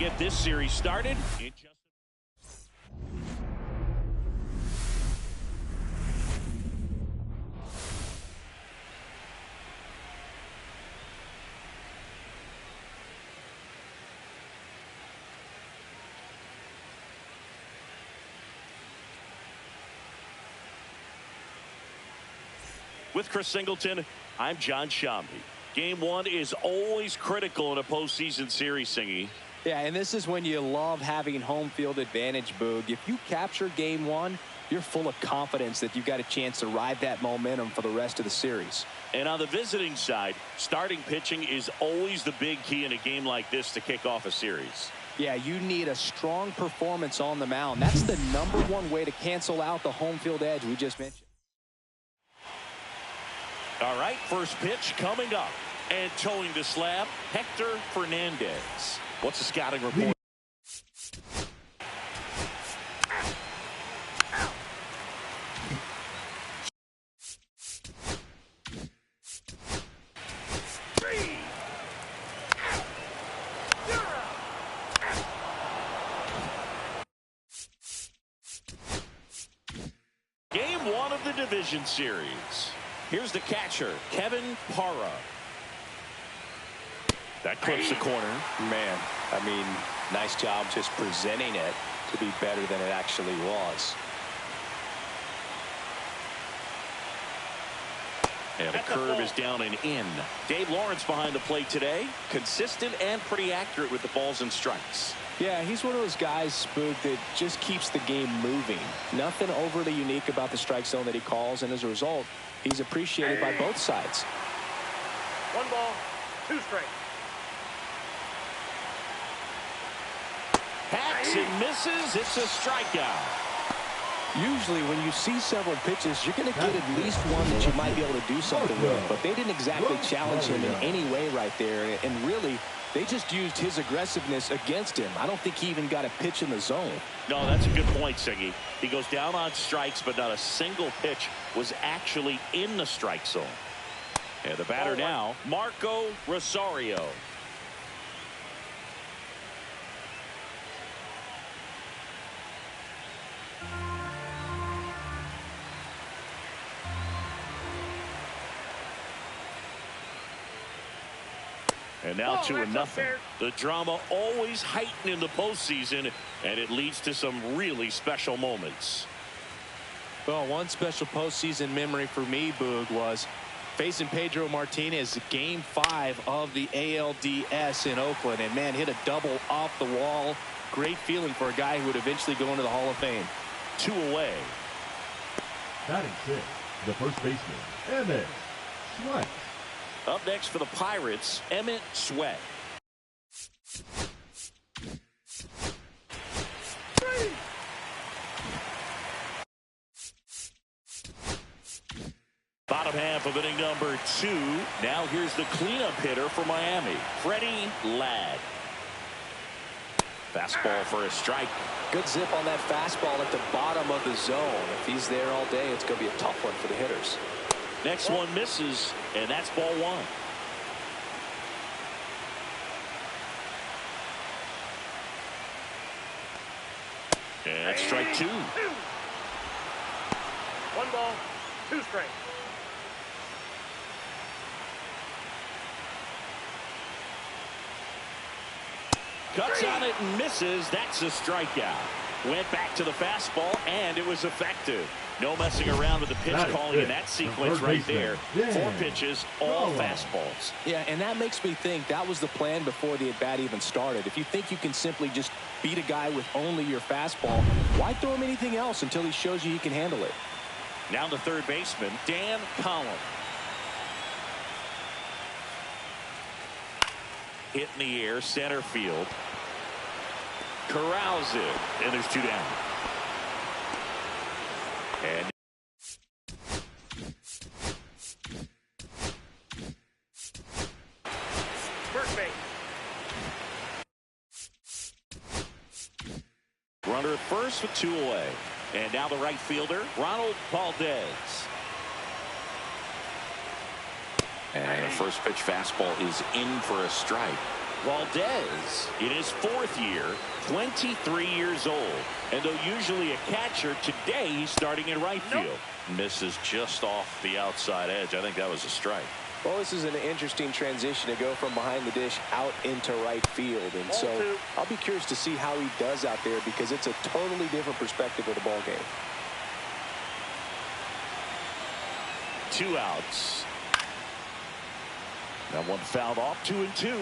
get this series started. With Chris Singleton, I'm John Shambi. Game one is always critical in a postseason series, Singy. Yeah, and this is when you love having home field advantage, Boog. If you capture game one, you're full of confidence that you've got a chance to ride that momentum for the rest of the series. And on the visiting side, starting pitching is always the big key in a game like this to kick off a series. Yeah, you need a strong performance on the mound. That's the #1 way to cancel out the home field edge we just mentioned. All right, first pitch coming up. And towing the slab, Hector Fernandez. What's the scouting report? Game one of the division series. Here's the catcher, Kevin Parra. That clips the corner. Man, I mean, nice job just presenting it to be better than it actually was. And the curve is down and in. Dave Lawrence behind the plate today. Consistent and pretty accurate with the balls and strikes. Yeah, he's one of those guys, Spook, that just keeps the game moving. Nothing overly unique about the strike zone that he calls, and as a result, he's appreciated by both sides. 1 ball, 2 strikes. Hacks and misses. It's a strikeout. Usually when you see several pitches, you're going to get at least one that you might be able to do something with. But they didn't exactly challenge him in any way right there. And really, they just used his aggressiveness against him. I don't think he even got a pitch in the zone. No, that's a good point, Siggy. He goes down on strikes, but not a single pitch was actually in the strike zone. And the batter now, Marco Rosario. And now 2-0. The drama always heightened in the postseason, and it leads to some really special moments. Well, one special postseason memory for me, Boog, was facing Pedro Martinez Game 5 of the ALDS in Oakland. And, man, hit a double off the wall. Great feeling for a guy who would eventually go into the Hall of Fame. 2 away. Batting 6, the first baseman, Emmett Sweat. Up next for the Pirates, Emmett Sweat. Bottom half of inning number 2. Now here's the cleanup hitter for Miami, Freddie Ladd. Fastball for a strike. Good zip on that fastball at the bottom of the zone. If he's there all day, it's going to be a tough one for the hitters. Next one misses, and that's ball 1. And strike 2. 1 ball, 2 strikes. Cuts on it and misses. That's a strikeout. Went back to the fastball, and it was effective. No messing around with the pitch calling in that sequence right there. 4 pitches, all fastballs. Yeah, and that makes me think that was the plan before the at-bat even started. If you think you can simply just beat a guy with only your fastball, why throw him anything else until he shows you he can handle it? Now the third baseman, Dan Collins. Hit in the air, center field. Corrals it, and there's 2 down. And First base. runner at first with 2 away. And now the right fielder, Ronald Valdez. And the first pitch fastball is in for a strike. Valdez in his 4th year, 23 years old. And though usually a catcher, today he's starting in right field. Misses just off the outside edge. I think that was a strike. Well, this is an interesting transition to go from behind the dish out into right field. And so I'll be curious to see how he does out there, because it's a totally different perspective of the ball game. 2 outs. That one fouled off. 2-2.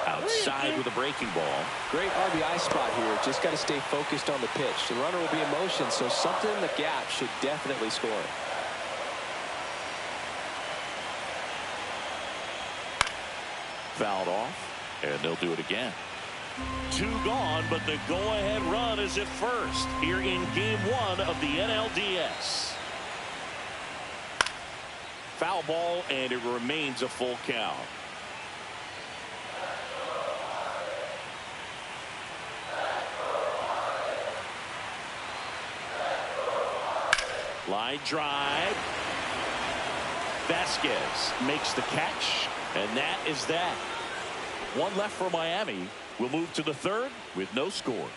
Outside with a breaking ball. Great RBI spot here. Just got to stay focused on the pitch. The runner will be in motion, so something in the gap should definitely score. Fouled off, and they'll do it again. 2 gone, but the go-ahead run is at first here in Game 1 of the NLDS. Foul ball, and it remains a full count. Line drive. Vasquez makes the catch, and that is that. 1 left for Miami. We'll move to the 3rd with no score.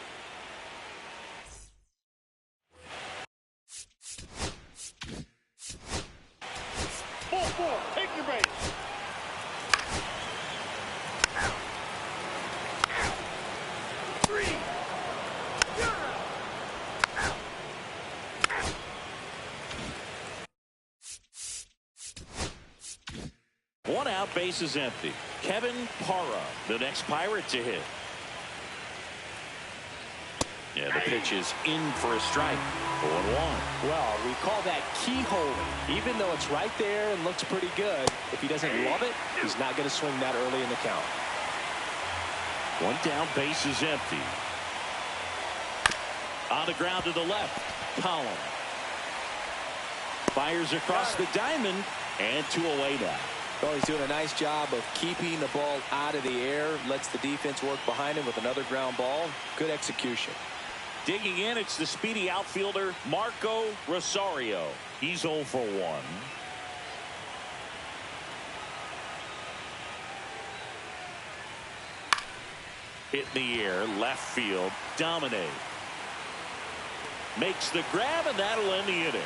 Ball, take your base. One out, base is empty. Kevin Parra, the next Pirate to hit. Yeah, the pitch is in for a strike. 0-1. Well, we call that keyholing. Even though it's right there and looks pretty good, if he doesn't love it, he's not going to swing that early in the count. 1 down, base is empty. On the ground to the left, Collins. Fires across the diamond, and 2 away now. Well, he's doing a nice job of keeping the ball out of the air. Lets the defense work behind him with another ground ball. Good execution. Digging in, it's the speedy outfielder, Marco Rosario. He's 0 for 1. Hit in the air, left field, dominate. Makes the grab, and that'll end the inning.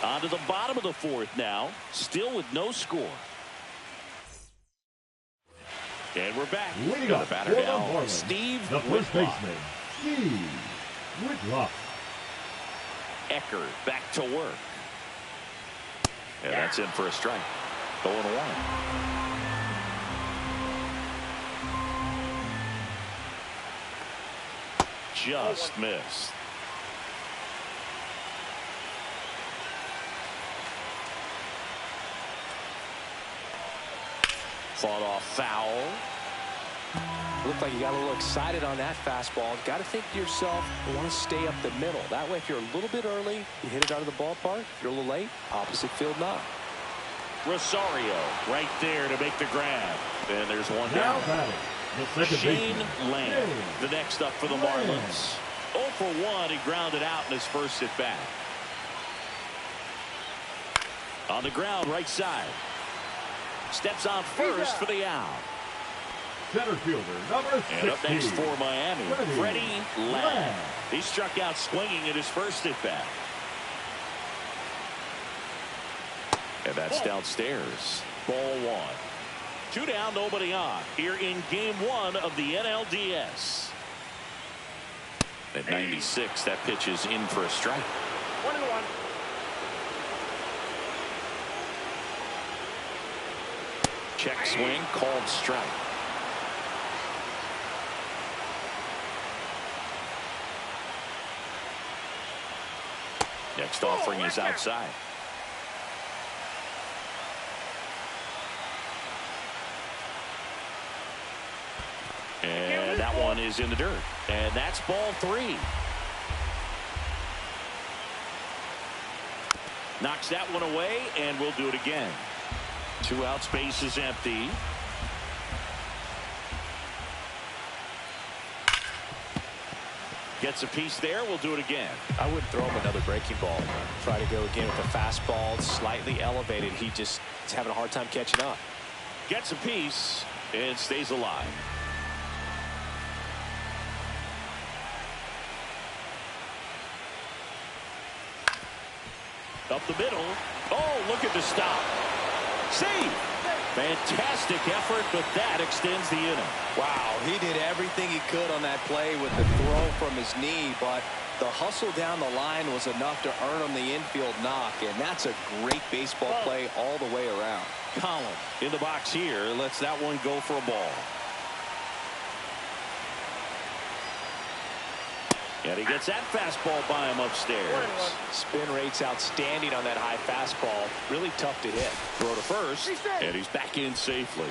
On to the bottom of the 4th now, still with no score. And we're back. Leading The up batter for the now, Marlins, Steve the first Whitlock. baseman, Steve Whitlock. Eckert back to work. And that's in for a strike. 0-1. Just missed. Fought off foul. Looked like you got a little excited on that fastball. Got to think to yourself, you want to stay up the middle. That way, if you're a little bit early, you hit it out of the ballpark. If you're a little late, opposite field knock. Rosario right there to make the grab. And there's 1 Now down. batting, the second Shane baseman, Lamb, Shane the next up for the Lamb. Marlins. 0 for 1, he grounded out in his first at bat. On the ground, right side. Steps on first for the out. Center fielder, number 16. And up next for Miami, Freddie Lamb. Lamb. He struck out swinging in his first at bat. And that's downstairs. Ball 1. 2 down, nobody on. Here in Game 1 of the NLDS. At 96, that pitch is in for a strike. 1-1. Check swing, called strike. Next offering is outside. And that one is in the dirt. And that's ball 3. Knocks that one away, and we'll do it again. 2 outs, base is empty. Gets a piece there. We'll do it again. I wouldn't throw him another breaking ball. Try to go again with the fastball, slightly elevated. He just is having a hard time catching up. Gets a piece and stays alive. Up the middle. Oh, look at the stop. Save. Fantastic effort, but that extends the inning. Wow, he did everything he could on that play with the throw from his knee, but the hustle down the line was enough to earn him the infield knock, and that's a great baseball play all the way around. Collin in the box here lets that one go for a ball. And he gets that fastball by him upstairs. Spin rate's outstanding on that high fastball. Really tough to hit. Throw to first, and he's back in safely.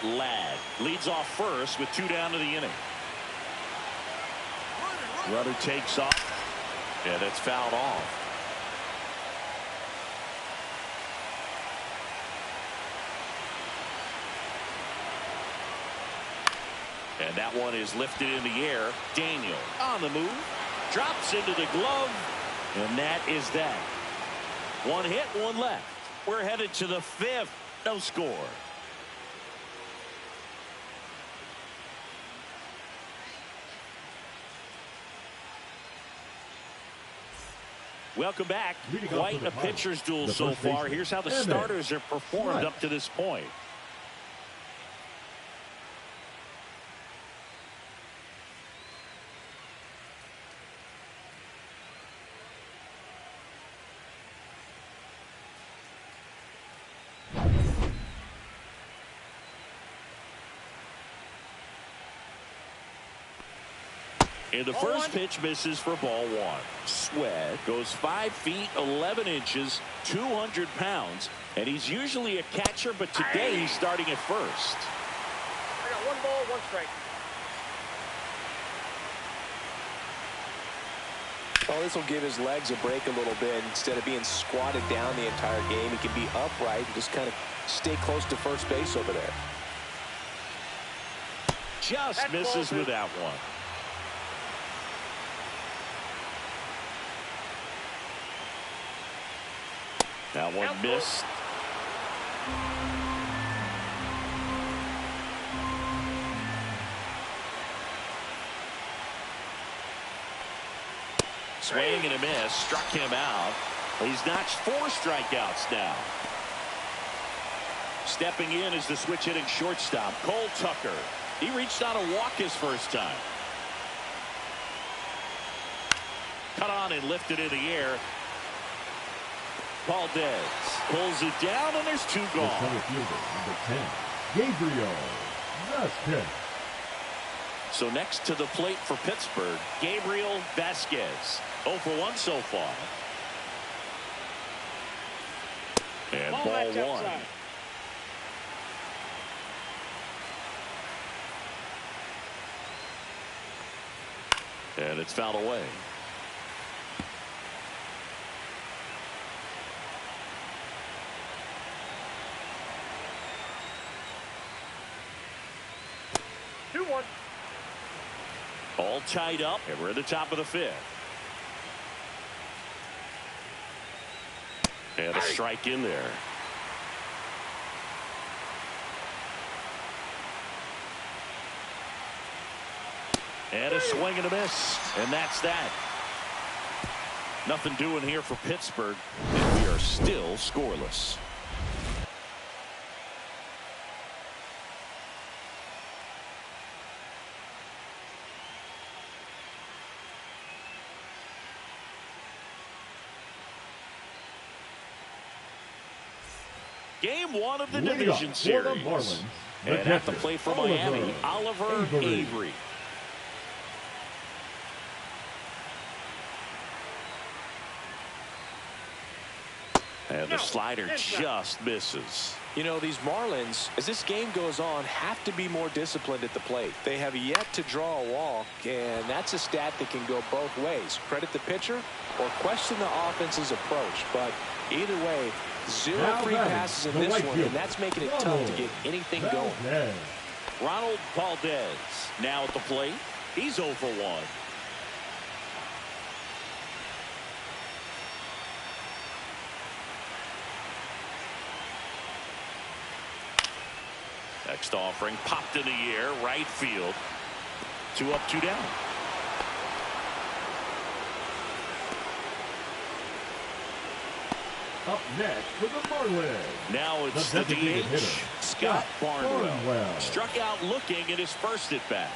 Ladd leads off first with 2 down to the inning. Runner takes off, and it's fouled off. And that one is lifted in the air. Daniel on the move. Drops into the glove. And that is that. 1 hit, 1 left. We're headed to the 5th. No score. Welcome back. Quite a pitcher's duel so far. Here's how the starters have performed up to this point. And the first pitch misses for ball 1. Sweat goes 5 feet 11 inches, 200 pounds, and he's usually a catcher, but today he's starting at first. I got 1 ball, 1 strike. Well, this will give his legs a break a little bit. Instead of being squatted down the entire game, he can be upright and just kind of stay close to first base over there. Just misses with that one. That one missed. Swing and a miss. Struck him out. He's notched 4 strikeouts now. Stepping in is the switch hitting shortstop, Cole Tucker. He reached on a walk his first time. Cut on and lifted in the air. Valdez pulls it down, and there's 2 gone. The center fielder, number 10, Gabriel Vasquez. So next to the plate for Pittsburgh, Gabriel Vasquez. 0 for 1 so far. And ball 1. And it's fouled away. All tied up, and we're at the top of the 5th. And a strike in there. And a swing and a miss. And that's that. Nothing doing here for Pittsburgh, and we are still scoreless. Game 1 of the division series. And at the plate for Miami, Oliver Avery. And the slider just misses. You know, these Marlins, as this game goes on, have to be more disciplined at the plate. They have yet to draw a walk, and that's a stat that can go both ways. Credit the pitcher or question the offense's approach. But either way, 0 free passes in this one, and that's making it tough to get anything going. Ronald Valdez now at the plate. He's 0 for 1. Next offering popped in the air, right field. 2 up, 2 down. Up next for the Marlins. Now it's the designated DH, hitter, Scott Barnwell. Barnwell. Struck out looking at his first at bat.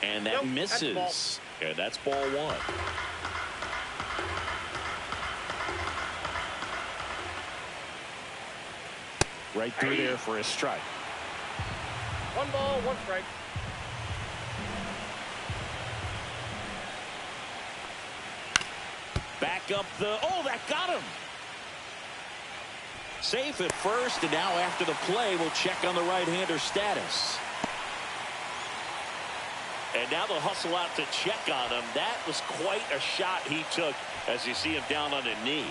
And that misses. And that's ball 1. Right through there for a strike. 1 ball, 1 strike. Back up the, oh, that got him. Safe at first, and now after the play, we'll check on the right-hander status. And now they'll hustle out to check on him. That was quite a shot he took as you see him down on a knee.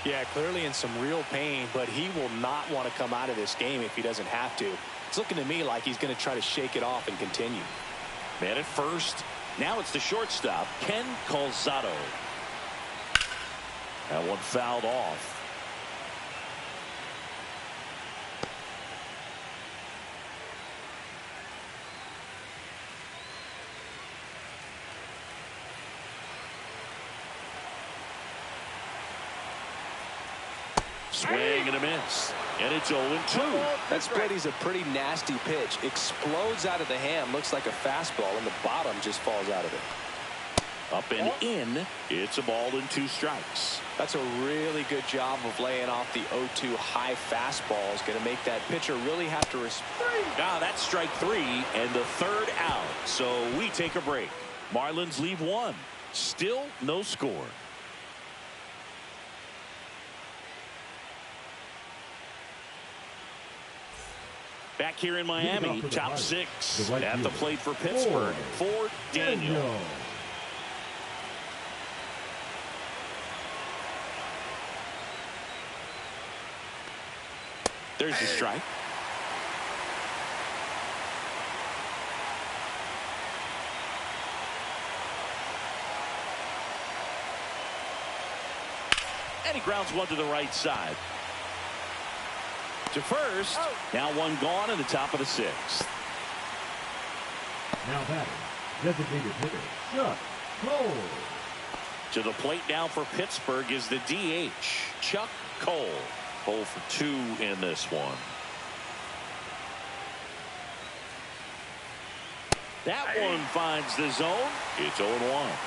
Yeah, clearly in some real pain, but he will not want to come out of this game if he doesn't have to. It's looking to me like he's going to try to shake it off and continue. Man at first. Now it's the shortstop, Ken Calzado. That one fouled off. Swing and a miss. And it's 0-2. That split is a pretty nasty pitch. Explodes out of the hand. Looks like a fastball, and the bottom just falls out of it. Up and in. It's a ball and 2 strikes. That's a really good job of laying off the 0-2 high fastball. Is going to make that pitcher really have to respond. Now that's strike 3 and the 3rd out. So we take a break. Marlins leave 1. Still no score. Back here in Miami, top 6 at the plate for Pittsburgh. For Daniel. There's the strike. And he grounds one to the right side. To first. Now one gone in the top of the 6th. Now batting, designated hitter, Chuck Cole. To the plate now for Pittsburgh is the DH, Chuck Cole. 0 for 2 in this one. That one finds the zone. It's 0-1.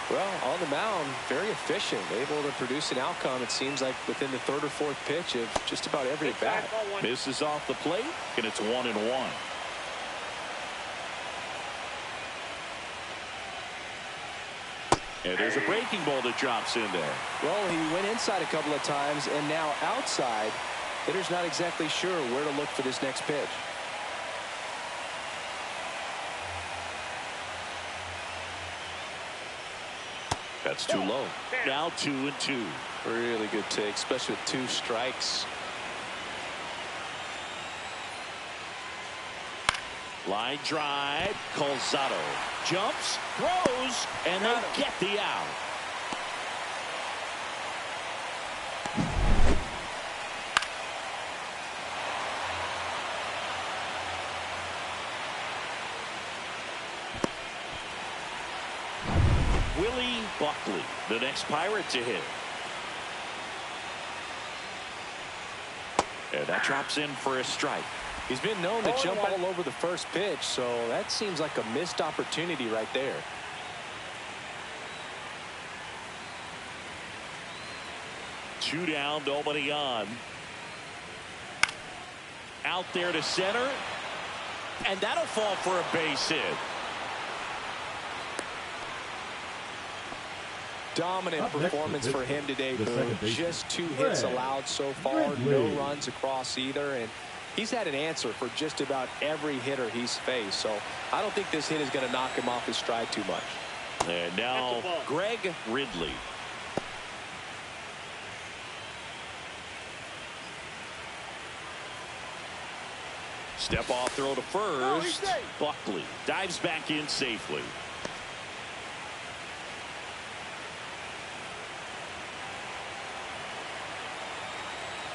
Well, on the mound, very efficient, able to produce an outcome, it seems like, within the 3rd or 4th pitch of just about every at bat. Misses off the plate, and it's 1-1. And there's a breaking ball that drops in there. Well, he went inside a couple of times, and now outside. Hitter's not exactly sure where to look for this next pitch. That's too low. Now 2-2. Really good take, especially with 2 strikes. Line drive. Calzado jumps, throws, and they get the out. Willie Buckley, the next Pirate to hit. And that drops in for a strike. He's been known to jump all over the first pitch, so that seems like a missed opportunity right there. Two down, nobody on. Out there to center. And that'll fall for a base hit. Dominant performance for him today, Boone. Just 2 hits allowed so far, no runs across either, and he's had an answer for just about every hitter he's faced, so I don't think this hit is going to knock him off his stride too much. And now Greg Ridley. Step off throw to first. Buckley dives back in safely.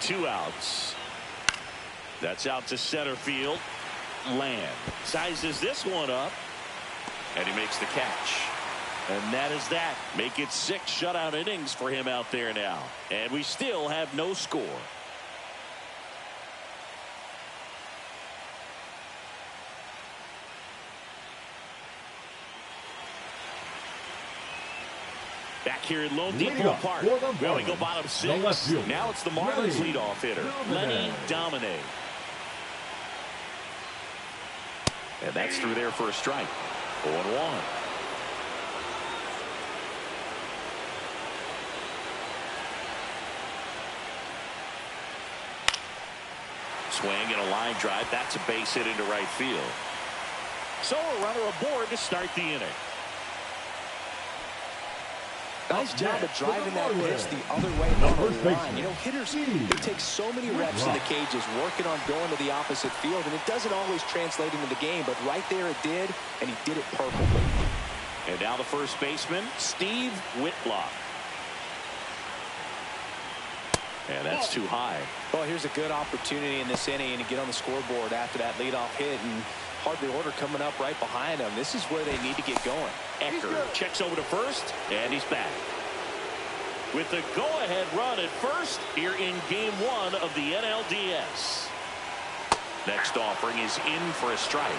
Two outs. That's out to center field. Land sizes this one up, and he makes the catch. And that is that. Make it 6 shutout innings for him out there now. And we still have no score. Back here at Lone Depot Park. Well, we go bottom 6. Now it's the Marlins leadoff hitter, Lenny Domine. And that's through there for a strike. 0-1. Swing and a line drive. That's a base hit into right field. So a runner aboard to start the inning. Nice job of driving that pitch the other way on the line. You know, hitters, they take so many reps in the cages working on going to the opposite field, and it doesn't always translate into the game, but right there it did, and he did it perfectly. And now the first baseman, Steve Whitlock. And that's too high. Well, here's a good opportunity in this inning to get on the scoreboard after that leadoff hit, and hardly order coming up right behind him. This is where they need to get going. Ecker checks over to first, and he's back. With the go-ahead run at first here in Game 1 of the NLDS. Next offering is in for a strike.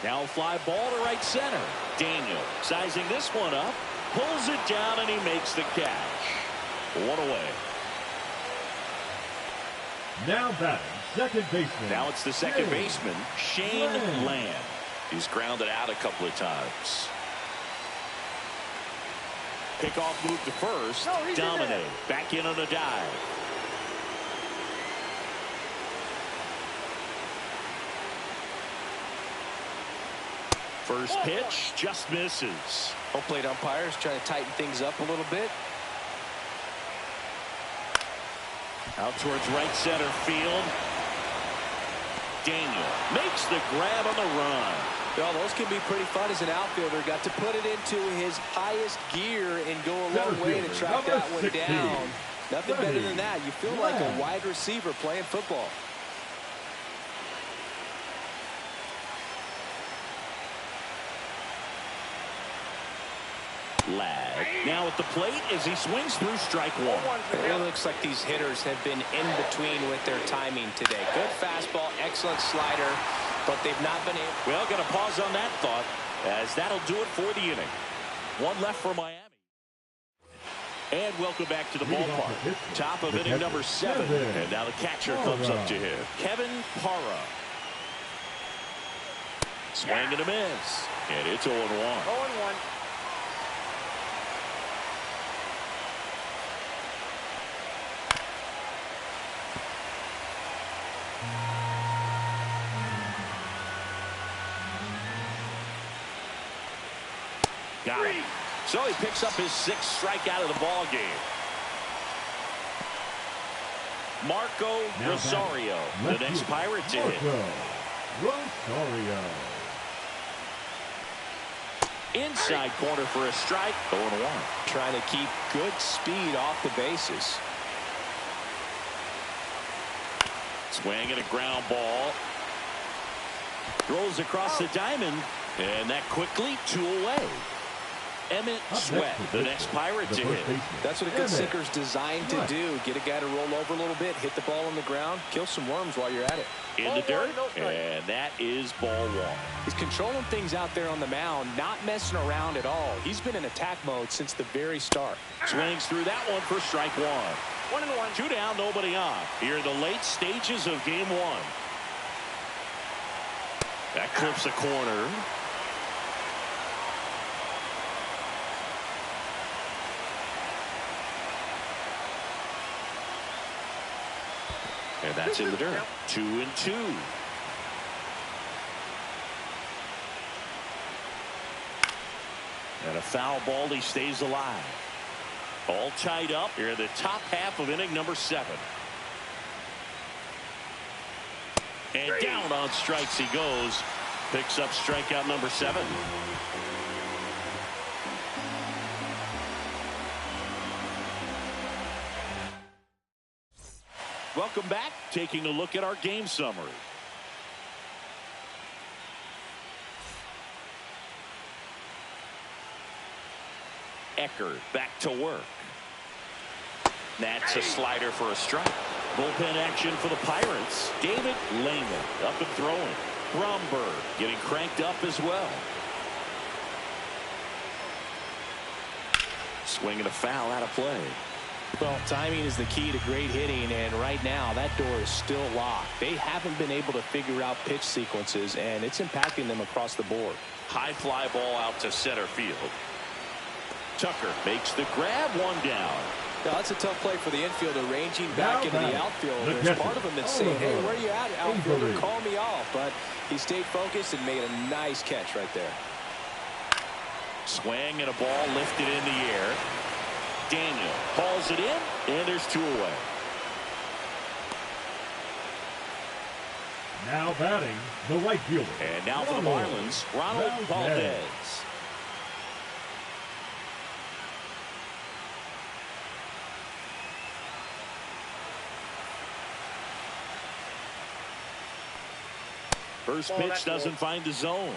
Now fly ball to right center. Daniel sizing this one up, pulls it down, and he makes the catch. One away. Now batting, second baseman. Now it's the second baseman, Shane Land. He's grounded out a couple of times. Pickoff move to first. Domine back in on a dive. First pitch just misses. Home plate umpires trying to tighten things up a little bit. Out towards right center field. Daniel makes the grab on the run. Well, those can be pretty fun as an outfielder. Got to put it into his highest gear and go a long way to track that one down. Nothing better than that. You feel like a wide receiver playing football. Lag now at the plate as he swings through strike one. It looks like these hitters have been in between with their timing today. Good fastball, excellent slider, but they've not been able. Well, got to pause on that thought, as that'll do it for the inning. One left for Miami. And welcome back to the ballpark. Top of inning number 7. And now the catcher comes up to him, Kevin Parra. Swing and a miss. And it's 0-1. 0-1. Got it. So he picks up his 6th strikeout of the ball game. Marco Rosario, the next Pirate to hit. Rosario. Inside corner for a strike. 0-1. Trying to keep good speed off the bases. Swing and a ground ball. Rolls across the diamond. And that quickly 2 away. Emmett Sweat, the next Pirate to hit. That's what a good sinker's designed to do. Get a guy to roll over a little bit, hit the ball on the ground, kill some worms while you're at it. In the dirt, and that is ball 1. He's controlling things out there on the mound, not messing around at all. He's been in attack mode since the very start. Swings through that one for strike 1. 1-1. 2 down, nobody on. Here in the late stages of game 1. That clips a corner. And that's in the dirt. 2-2. And a foul ball. He stays alive. All tied up here in the top half of inning number 7. And down on strikes he goes. Picks up strikeout number 7. Welcome back. Taking a look at our game summary. Eckert back to work. That's a slider for a strike. Bullpen action for the Pirates. David Lehman up and throwing. Bromberg getting cranked up as well. Swinging a foul out of play. Well, timing is the key to great hitting, and right now that door is still locked. They haven't been able to figure out pitch sequences, and it's impacting them across the board. High fly ball out to center field. Tucker makes the grab, one down. Now, that's a tough play for the infielder, ranging back into the outfield. There's part of him that's saying, hey, where are you at, outfielder? Call me off. But he stayed focused and made a nice catch right there. Swing and a ball lifted in the air. Daniel hauls it in, and there's 2 away. Now batting, the right fielder. And now for the Marlins, Ronald Valdez. First pitch doesn't find the zone.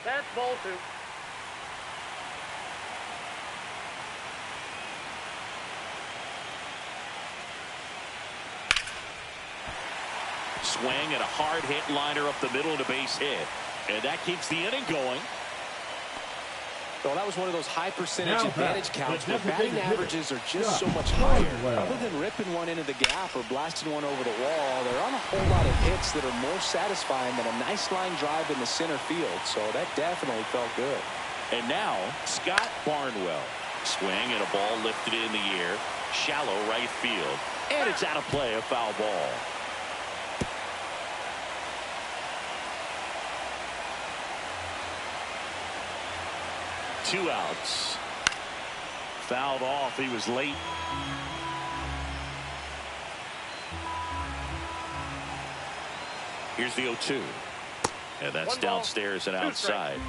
That's ball 2. Swing and a hard hit liner up the middle and a base hit. And that keeps the inning going. Well, that was one of those high percentage Now advantage counts where batting averages are just so much Barnwell. higher. Other than ripping one into the gap or blasting one over the wall, there aren't a whole lot of hits that are more satisfying than a nice line drive in the center field. So that definitely felt good. And now Scott Barnwell. Swing and a ball lifted in the air. Shallow right field. And it's out of play, a foul ball. Two outs. Fouled off. He was late. Here's the 0-2. And that's downstairs and outside.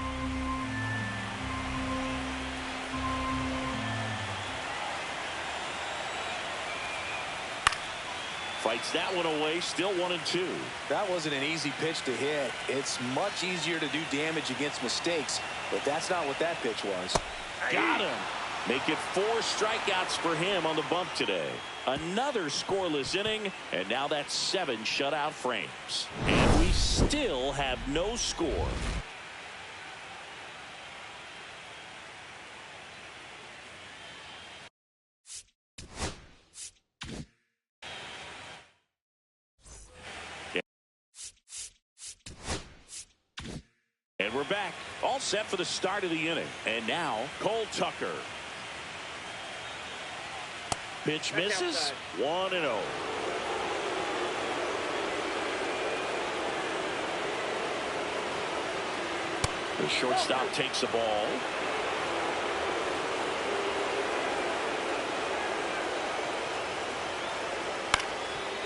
Fights that one away. Still 1-2. That wasn't an easy pitch to hit. It's much easier to do damage against mistakes, but that's not what that pitch was. Got him. Make it 4 strikeouts for him on the bump today. Another scoreless inning, and now that's 7 shutout frames. And we still have no score. And we're back, all set for the start of the inning. And now, Cole Tucker. Pitch misses, 1-0. The shortstop takes the ball.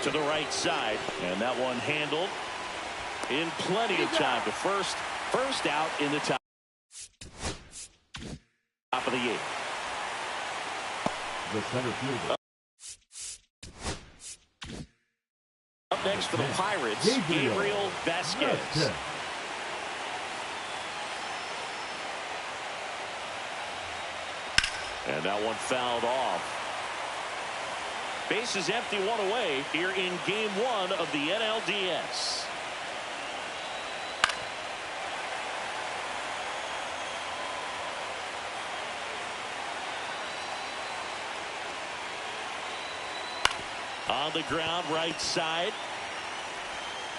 To the right side, and that one handled in plenty of time to first. First out in the top of the 8th. The center fielder. Up next for the Pirates, Gabriel Vasquez. And that one fouled off. Bases empty, 1 away here in game 1 of the NLDS. On the ground, right side.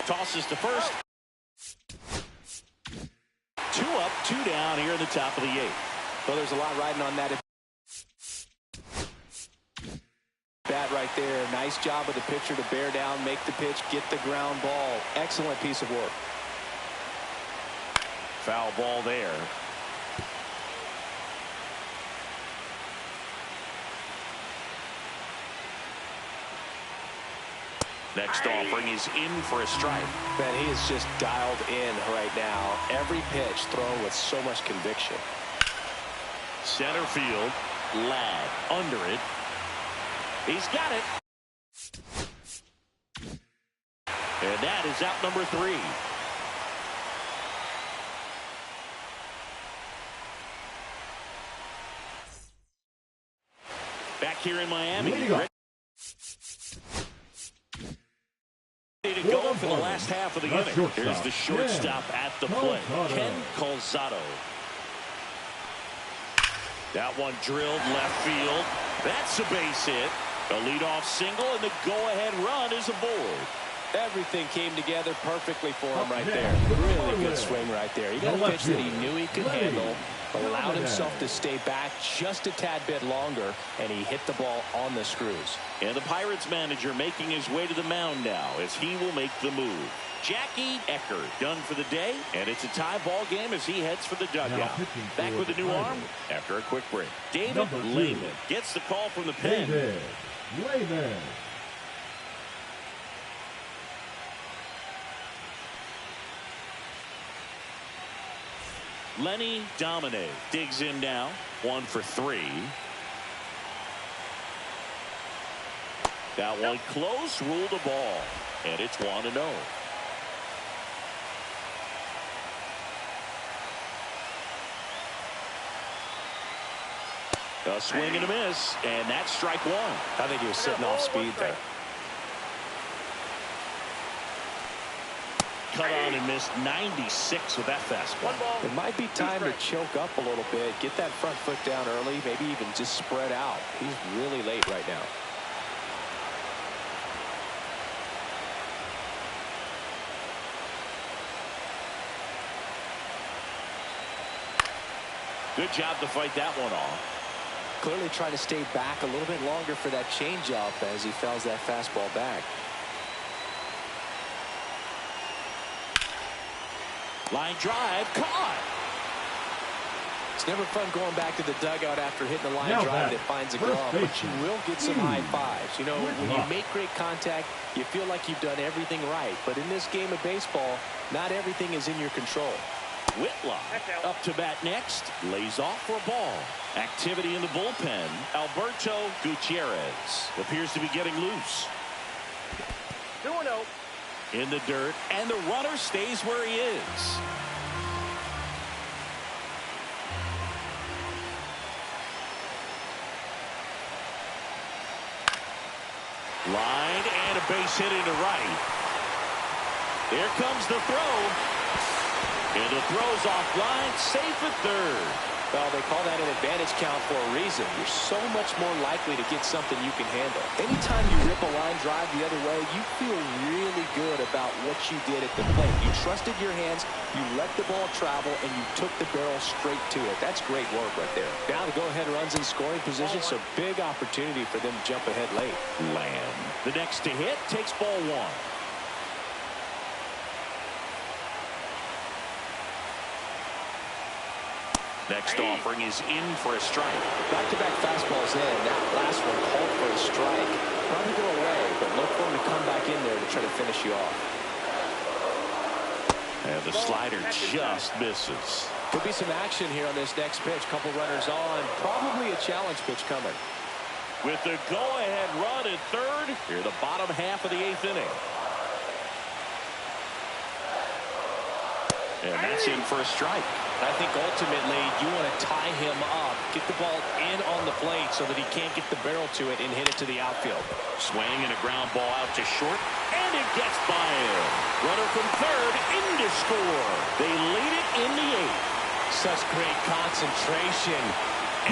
Tosses to first. 2 up, 2 down here in the top of the 8th. Well, there's a lot riding on that bat right there. Nice job of the pitcher to bear down, make the pitch, get the ground ball. Excellent piece of work. Foul ball there. Next offering is in for a strike. Man, he is just dialed in right now. Every pitch thrown with so much conviction. Center field. Ladd under it. He's got it. And that is out number 3. Back here in Miami. Ready to go for the last half of the inning. Here's the shortstop at the plate. Ken Calzado. That one drilled left field. That's a base hit. A leadoff single, and the go-ahead run is aboard. Everything came together perfectly for him right there. Really good swing right there. He got a pitch that he knew he could handle, allowed himself to stay back just a tad bit longer, and he hit the ball on the screws. And the Pirates manager making his way to the mound now as he will make the move. Jackie Eckert done for the day, and it's a tie ball game as he heads for the dugout. Back with a new arm after a quick break. David Lehman gets the call from the pen. David Lehman. Lenny Domine digs in now. 1 for 3. That one close, ruled a ball, and it's 1-0. A swing and a miss, and that's strike 1. I think he was sitting off speed there. Cut on and missed 96 with that fastball. It might be time to choke up a little bit, get that front foot down early, maybe even just spread out. He's really late right now. Good job to fight that one off. Clearly trying to stay back a little bit longer for that changeup as he fouls that fastball back. Line drive, caught. It's never fun going back to the dugout after hitting a line drive that finds a glove, but you will get some high fives. You know, when you make great contact, you feel like you've done everything right. But in this game of baseball, not everything is in your control. Whitlock up to bat next. Lays off for a ball. Activity in the bullpen. Alberto Gutierrez appears to be getting loose. 2-0. In the dirt, and the runner stays where he is. Line and a base hit into right. Here comes the throw. And the throw's offline, safe at third. Well, they call that an advantage count for a reason. You're so much more likely to get something you can handle. Anytime you rip a line drive the other way, you feel really good about what you did at the plate. You trusted your hands, you let the ball travel, and you took the barrel straight to it. That's great work right there. Now the go-ahead runs in scoring position, so big opportunity for them to jump ahead late. Lamb, the next to hit, takes ball 1. Next offering is in for a strike. Back-to-back fastballs in. That last one called for a strike. Probably go away, but look for him to come back in there to try to finish you off. And the slider just misses. Could be some action here on this next pitch. Couple runners on. Probably a challenge pitch coming. With the go-ahead run at third, here the bottom half of the 8th inning. And that's in for a strike. I think ultimately you want to tie him up, get the ball in on the plate so that he can't get the barrel to it and hit it to the outfield. Swing and a ground ball out to short, and it gets by him. Runner from third in to score. They lead it in the 8th. Such great concentration.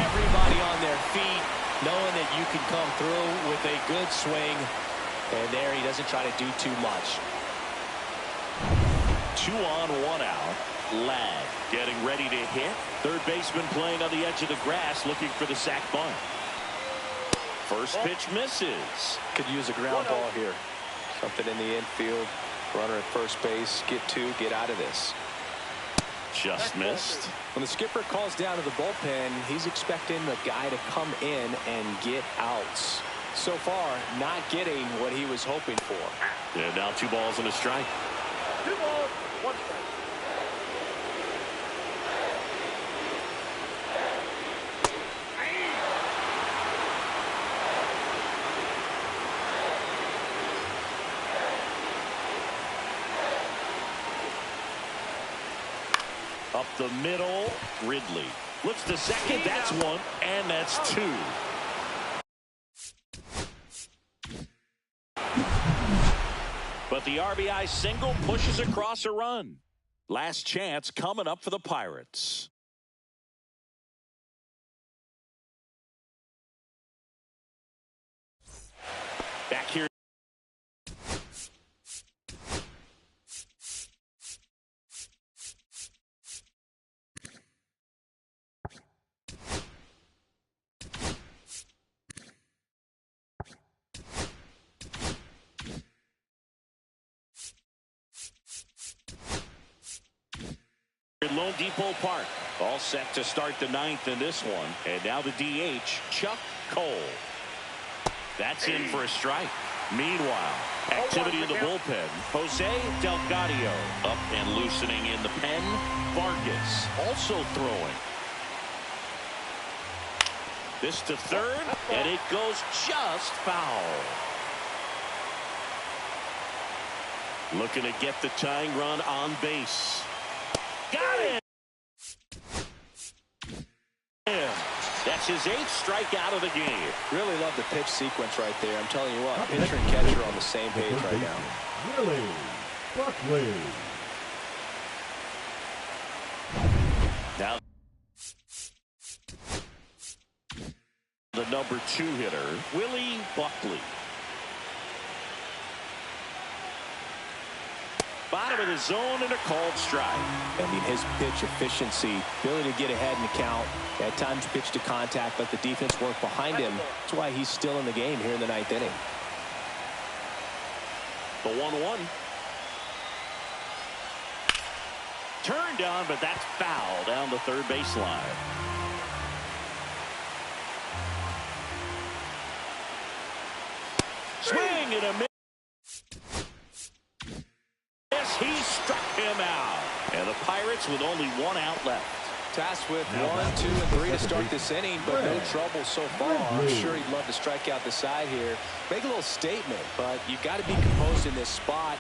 Everybody on their feet, knowing that you can come through with a good swing. And there he doesn't try to do too much. 2 on, 1 out. Ladd getting ready to hit. Third baseman playing on the edge of the grass looking for the sac bunt. First pitch misses. Could use a ground ball here. Something in the infield. Runner at first base. Get two. Get out of this. Just missed. When the skipper calls down to the bullpen, he's expecting the guy to come in and get outs. So far, not getting what he was hoping for. And now 2 balls and a strike. 2 balls, 1 strike. Up the middle, Ridley. Looks to second, that's 1, and that's 2. But the RBI single pushes across a run. Last chance coming up for the Pirates. Back here. Lone Depot Park, all set to start the 9th in this one. And now the DH, Chuck Cole. That's in for a strike. Meanwhile, activity in the bullpen. Jose Delgadio up and loosening in the pen. Vargas also throwing. This to third, and it goes just foul. Looking to get the tying run on base. Got it! That's his 8th strikeout of the game. Really love the pitch sequence right there. I'm telling you what, pitcher and catcher on the same page right now. Willie Buckley. Now the number 2 hitter, Willie Buckley. Bottom of the zone and a called strike. I mean, his pitch efficiency, ability to get ahead in the count, at times pitch to contact, let the defense work behind him. That's why he's still in the game here in the 9th inning. The 1-1. Turned on, but that's foul down the third baseline. Swing and a miss. He struck him out. And the Pirates with only 1 out left. Tasked with 1, 2, and 3 to start this inning, but no trouble so far. I'm sure he'd love to strike out the side here. Make a little statement, but you got to be composed in this spot.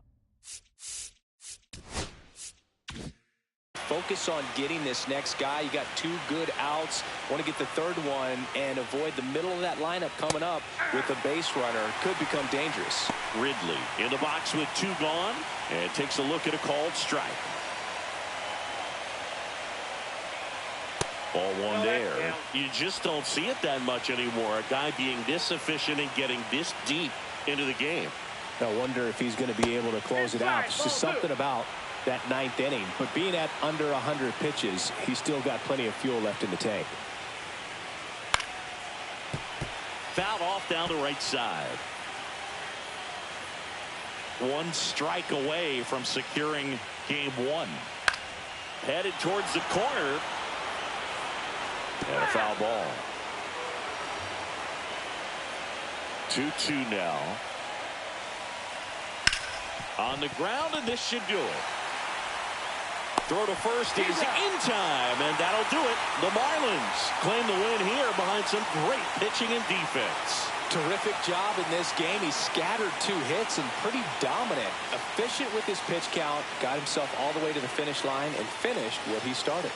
Focus on getting this next guy. You got 2 good outs. Want to get the third one and avoid the middle of that lineup coming up with a base runner. Could become dangerous. Ridley in the box with 2 gone and takes a look at a called strike. Ball 1 there. You just don't see it that much anymore. A guy being this efficient and getting this deep into the game. I wonder if he's going to be able to close it out. It's just something about that 9th inning, but being at under 100 pitches, he's still got plenty of fuel left in the tank. Fouled off down the right side. 1 strike away from securing game 1. Headed towards the corner. And a foul ball. 2-2 now. On the ground, and this should do it. Throw to first is in time, and that'll do it. The Marlins claim the win here behind some great pitching and defense. Terrific job in this game. He scattered 2 hits and pretty dominant. Efficient with his pitch count. Got himself all the way to the finish line and finished what he started.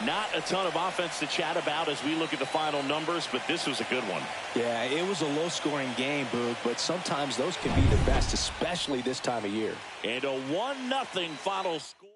Not a ton of offense to chat about as we look at the final numbers, but this was a good one. Yeah, it was a low-scoring game, Boog, but sometimes those can be the best, especially this time of year. And a 1-0 final score.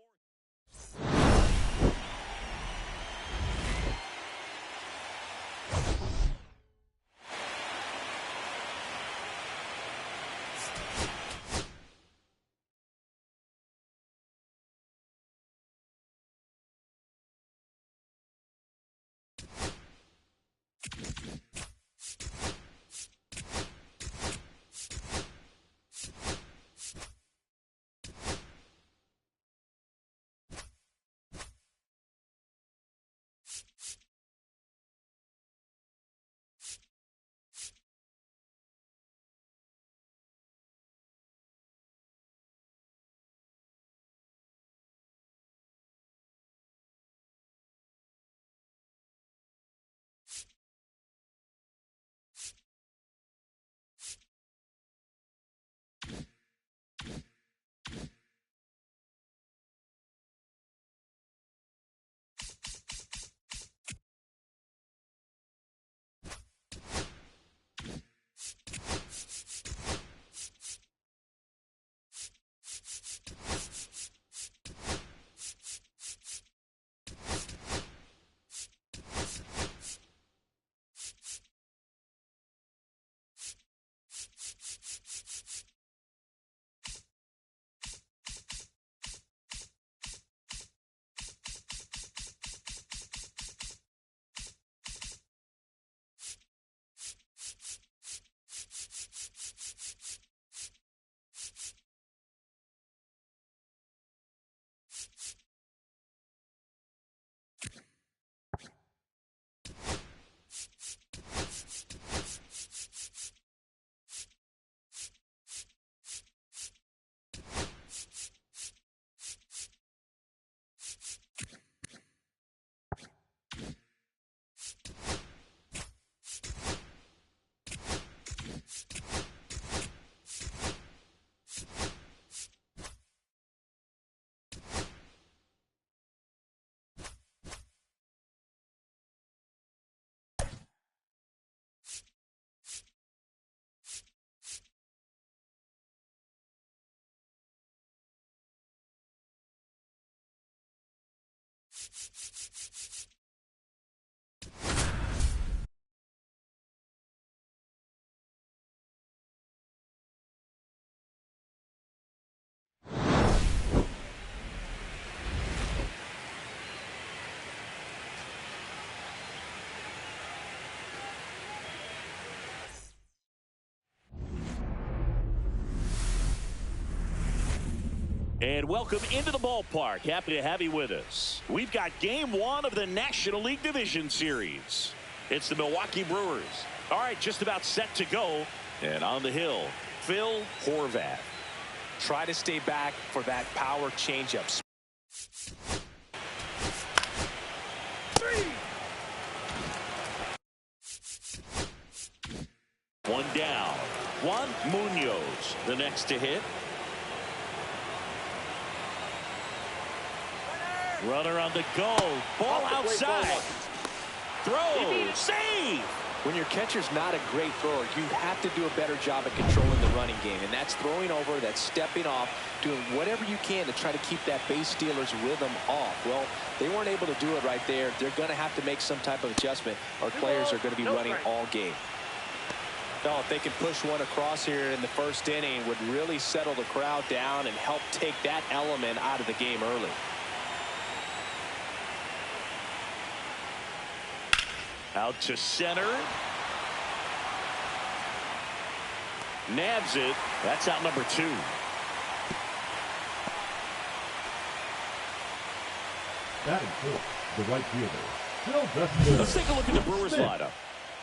And welcome into the ballpark. Happy to have you with us. We've got game one of the National League Division Series. It's the Milwaukee Brewers. All right, just about set to go. And on the hill, Phil Horvath. Try to stay back for that power changeup. One down. Juan Munoz, the next to hit. Runner on the go. Ball outside. Throw. Save. When your catcher's not a great thrower, you have to do a better job at controlling the running game. And that's throwing over, that's stepping off, doing whatever you can to try to keep that base stealer's rhythm off. Well, they weren't able to do it right there. They're going to have to make some type of adjustment, or players are going to be running all game. No, if they can push one across here in the first inning, would really settle the crowd down and help take that element out of the game early. Out to center. Nabs it. That's out number 2. Batting fourth, the right fielder. Let's take a look at the Brewers lineup.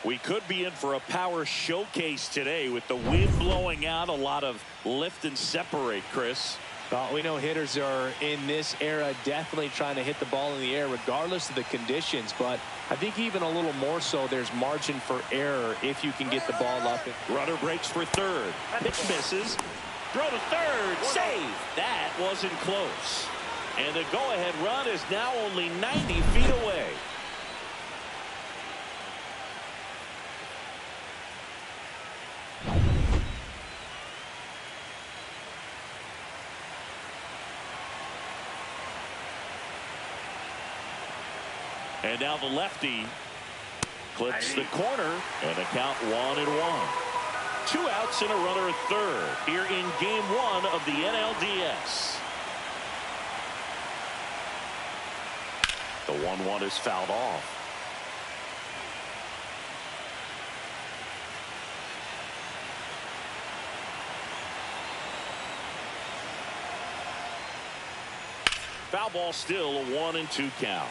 We could be in for a power showcase today with the wind blowing out. A lot of lift and separate, Chris. Well, we know hitters are in this era definitely trying to hit the ball in the air regardless of the conditions, but I think even a little more so there's margin for error if you can get the ball up. Runner breaks for third. Pitch misses. Throw to third. Save. That wasn't close. And the go-ahead run is now only 90 feet away. And now the lefty clips the corner, and the count 1-1. 2 outs and a runner at third here in game 1 of the NLDS. The 1-1 is fouled off. Foul ball, still a 1-2 count.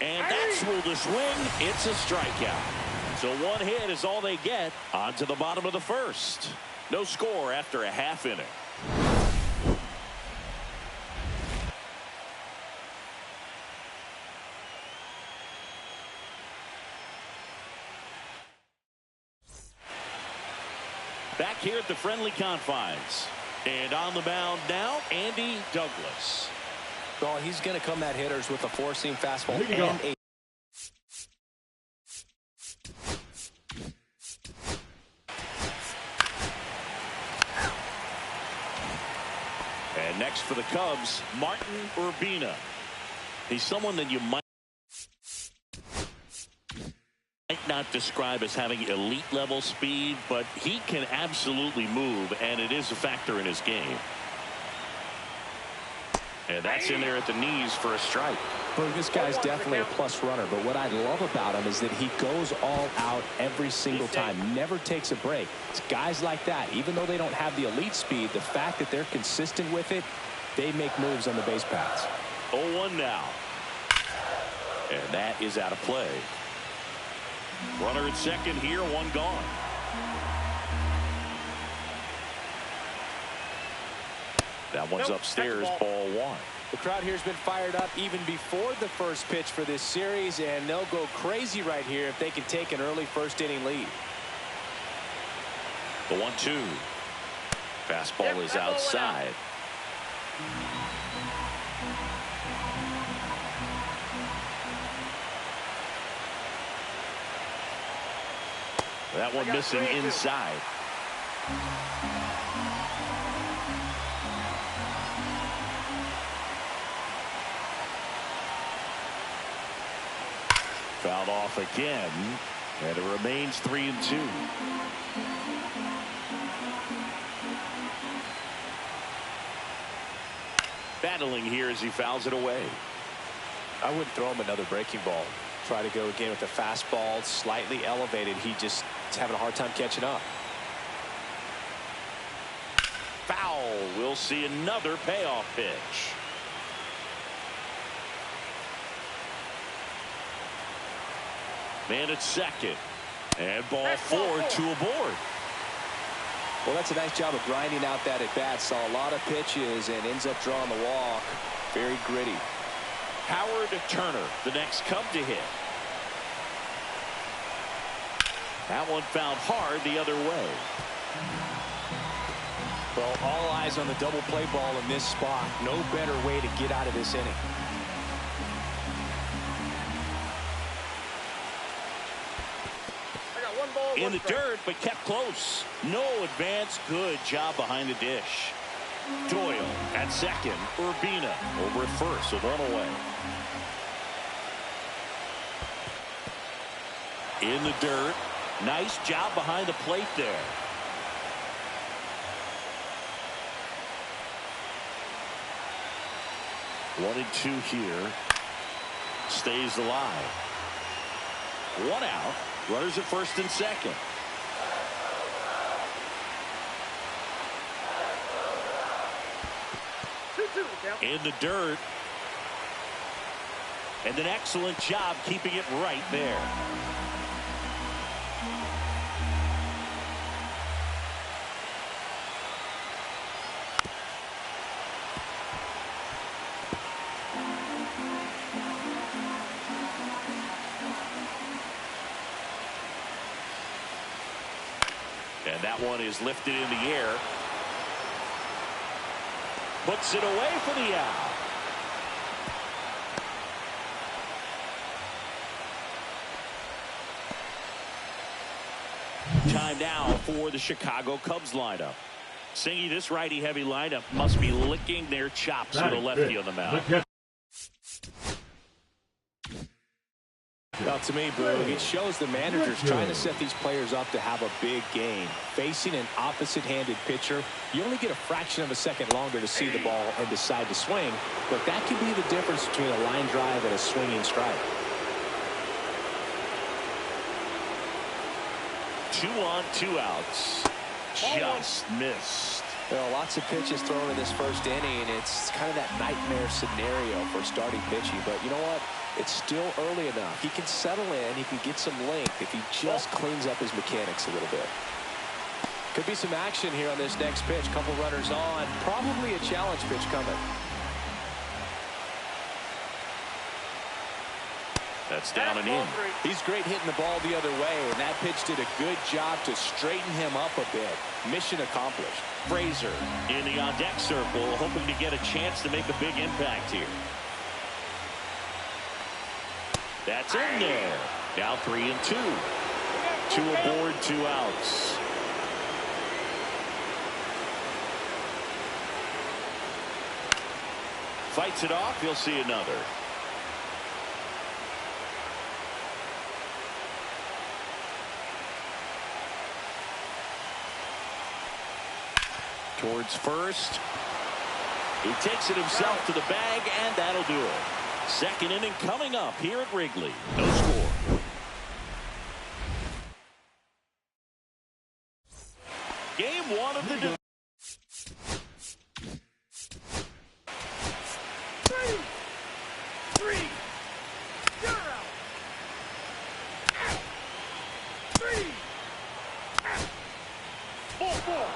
And that's ruled a swing. It's a strikeout. So 1 hit is all they get. On to the bottom of the first. No score after a half inning. Back here at the friendly confines. And on the mound now, Andy Douglas. Well, he's going to come at hitters with a 4-seam fastball and next for the Cubs, Martin Urbina. He's someone that you might not describe as having elite level speed, but he can absolutely move, and it is a factor in his game. And that's in there at the knees for a strike. Well, this guy's definitely a plus runner, but what I love about him is that he goes all out every single time, never takes a break. It's guys like that, even though they don't have the elite speed, the fact that they're consistent with it, they make moves on the base paths. 0-1 now. And that is out of play. Runner at second here, one gone. That one's upstairs, ball one. The crowd here has been fired up even before the first pitch for this series, and they'll go crazy right here if they can take an early first inning lead. The 1-2. Fastball is outside. That one missing inside. Fouled off again, and it remains 3-2. Battling here as he fouls it away. I wouldn't throw him another breaking ball. Try to go again with the fastball, slightly elevated. He just is having a hard time catching up. Foul. We'll see another payoff pitch. Man at second. And ball four, two aboard. Well, that's a nice job of grinding out that at bat. Saw a lot of pitches and ends up drawing the walk. Very gritty. Howard Turner, the next Cub to hit. That one fouled hard the other way. Well, all eyes on the double play ball in this spot. No better way to get out of this inning. In the dirt, but kept close. No advance. Good job behind the dish. Doyle at second. Urbina over at first with one away. In the dirt. Nice job behind the plate there. One and two here. Stays alive. One out. Runners at first and second. In the dirt. And an excellent job keeping it right there. And that one is lifted in the air. Puts it away for the out. Time now for the Chicago Cubs lineup. Singy, this righty-heavy lineup must be licking their chops with a lefty on the mound. Well, to me, Boog, it shows the manager's trying to set these players up to have a big game. Facing an opposite-handed pitcher, you only get a fraction of a second longer to see the ball and decide to swing, but that can be the difference between a line drive and a swinging strike. 2 on, 2 outs. Just missed. Well, lots of pitches thrown in this first inning. It's kind of that nightmare scenario for starting pitching, but you know what? It's still early enough. He can settle in. He can get some length if he just cleans up his mechanics a little bit. Could be some action here on this next pitch. Couple runners on. Probably a challenge pitch coming. That's down and in. He's great hitting the ball the other way, and that pitch did a good job to straighten him up a bit. Mission accomplished. Frazier in the on-deck circle, hoping to get a chance to make a big impact here. That's in there. Now 3 and 2. 2 aboard, 2 outs. Fights it off. You'll see another. Towards first. He takes it himself to the bag, and that'll do it. Second inning coming up here at Wrigley. No score. Game one of the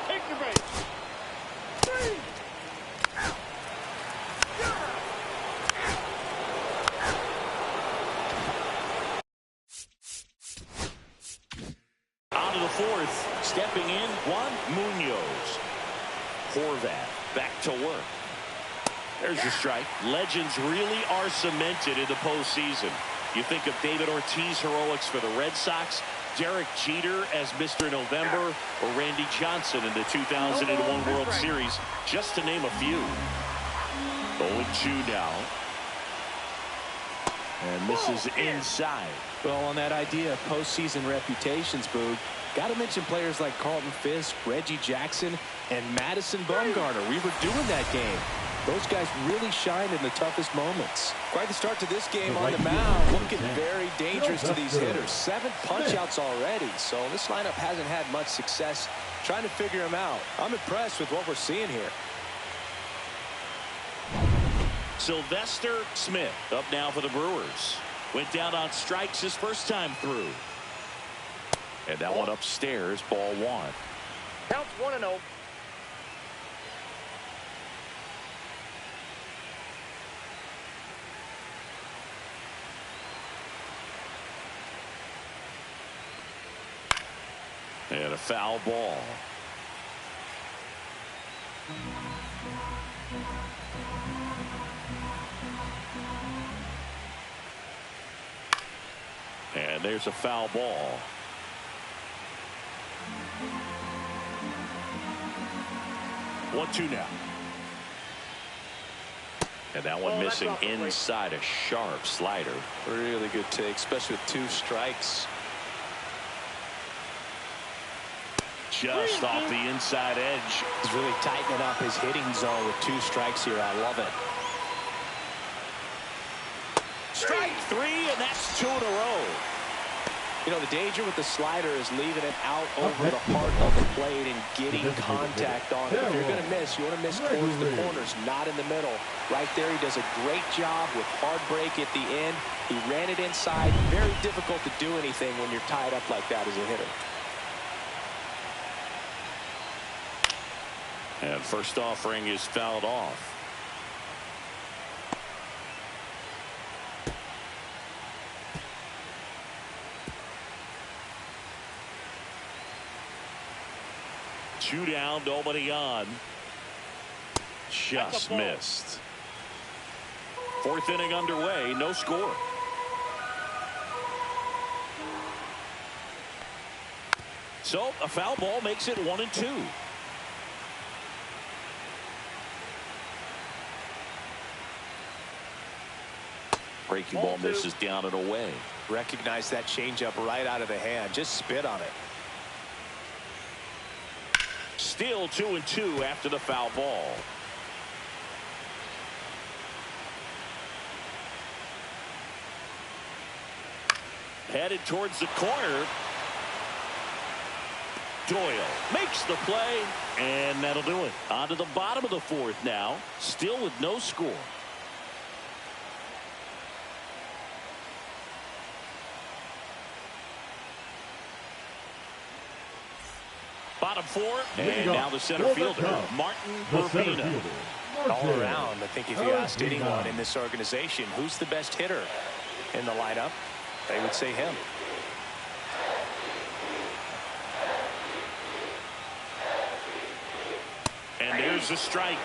Take your base. 3 out. On to the fourth. Stepping in, Juan Munoz. Horvath back to work. There's a strike. Legends really are cemented in the postseason. You think of David Ortiz heroics for the Red Sox, Derek Jeter as Mr. November, or Randy Johnson in the 2001 World Series, just to name a few. 0-2 now. And this is inside. Well, on that idea of postseason reputations, Boog, got to mention players like Carlton Fisk, Reggie Jackson, and Madison Bumgarner. We were doing that game. Those guys really shined in the toughest moments. Quite the start to this game on the mound. Looking very dangerous to these hitters. 7 punch-outs already. So this lineup hasn't had much success trying to figure them out. I'm impressed with what we're seeing here. Sylvester Smith up now for the Brewers. Went down on strikes his first time through. And that one upstairs, ball 1. Counts 1-0. And a foul ball. And there's a foul ball. One-two now. And that one missing inside, a sharp slider. Really good take, especially with 2 strikes. Just off the inside edge. He's really tightening up his hitting zone with 2 strikes here. I love it. Strike 3, and that's 2 in a row. You know, the danger with the slider is leaving it out over the heart of the plate and getting contact on it. If you're going to miss, you want to miss towards the corners, not in the middle. Right there, he does a great job with hard break at the end. He ran it inside. Very difficult to do anything when you're tied up like that as a hitter. And first offering is fouled off. Two down, nobody on. Just missed. 4th inning underway, no score. So a foul ball makes it 1-2. Breaking ball misses down and away. Recognize that changeup right out of the hand. Just spit on it. Still 2-2 after the foul ball. Headed towards the corner. Doyle makes the play, and that'll do it. On to the bottom of the 4th now, still with no score. Bottom 4, and now the center fielder, Martin Urbina. All around, I think if you asked anyone in this organization who's the best hitter in the lineup, they would say him. And there's the strike.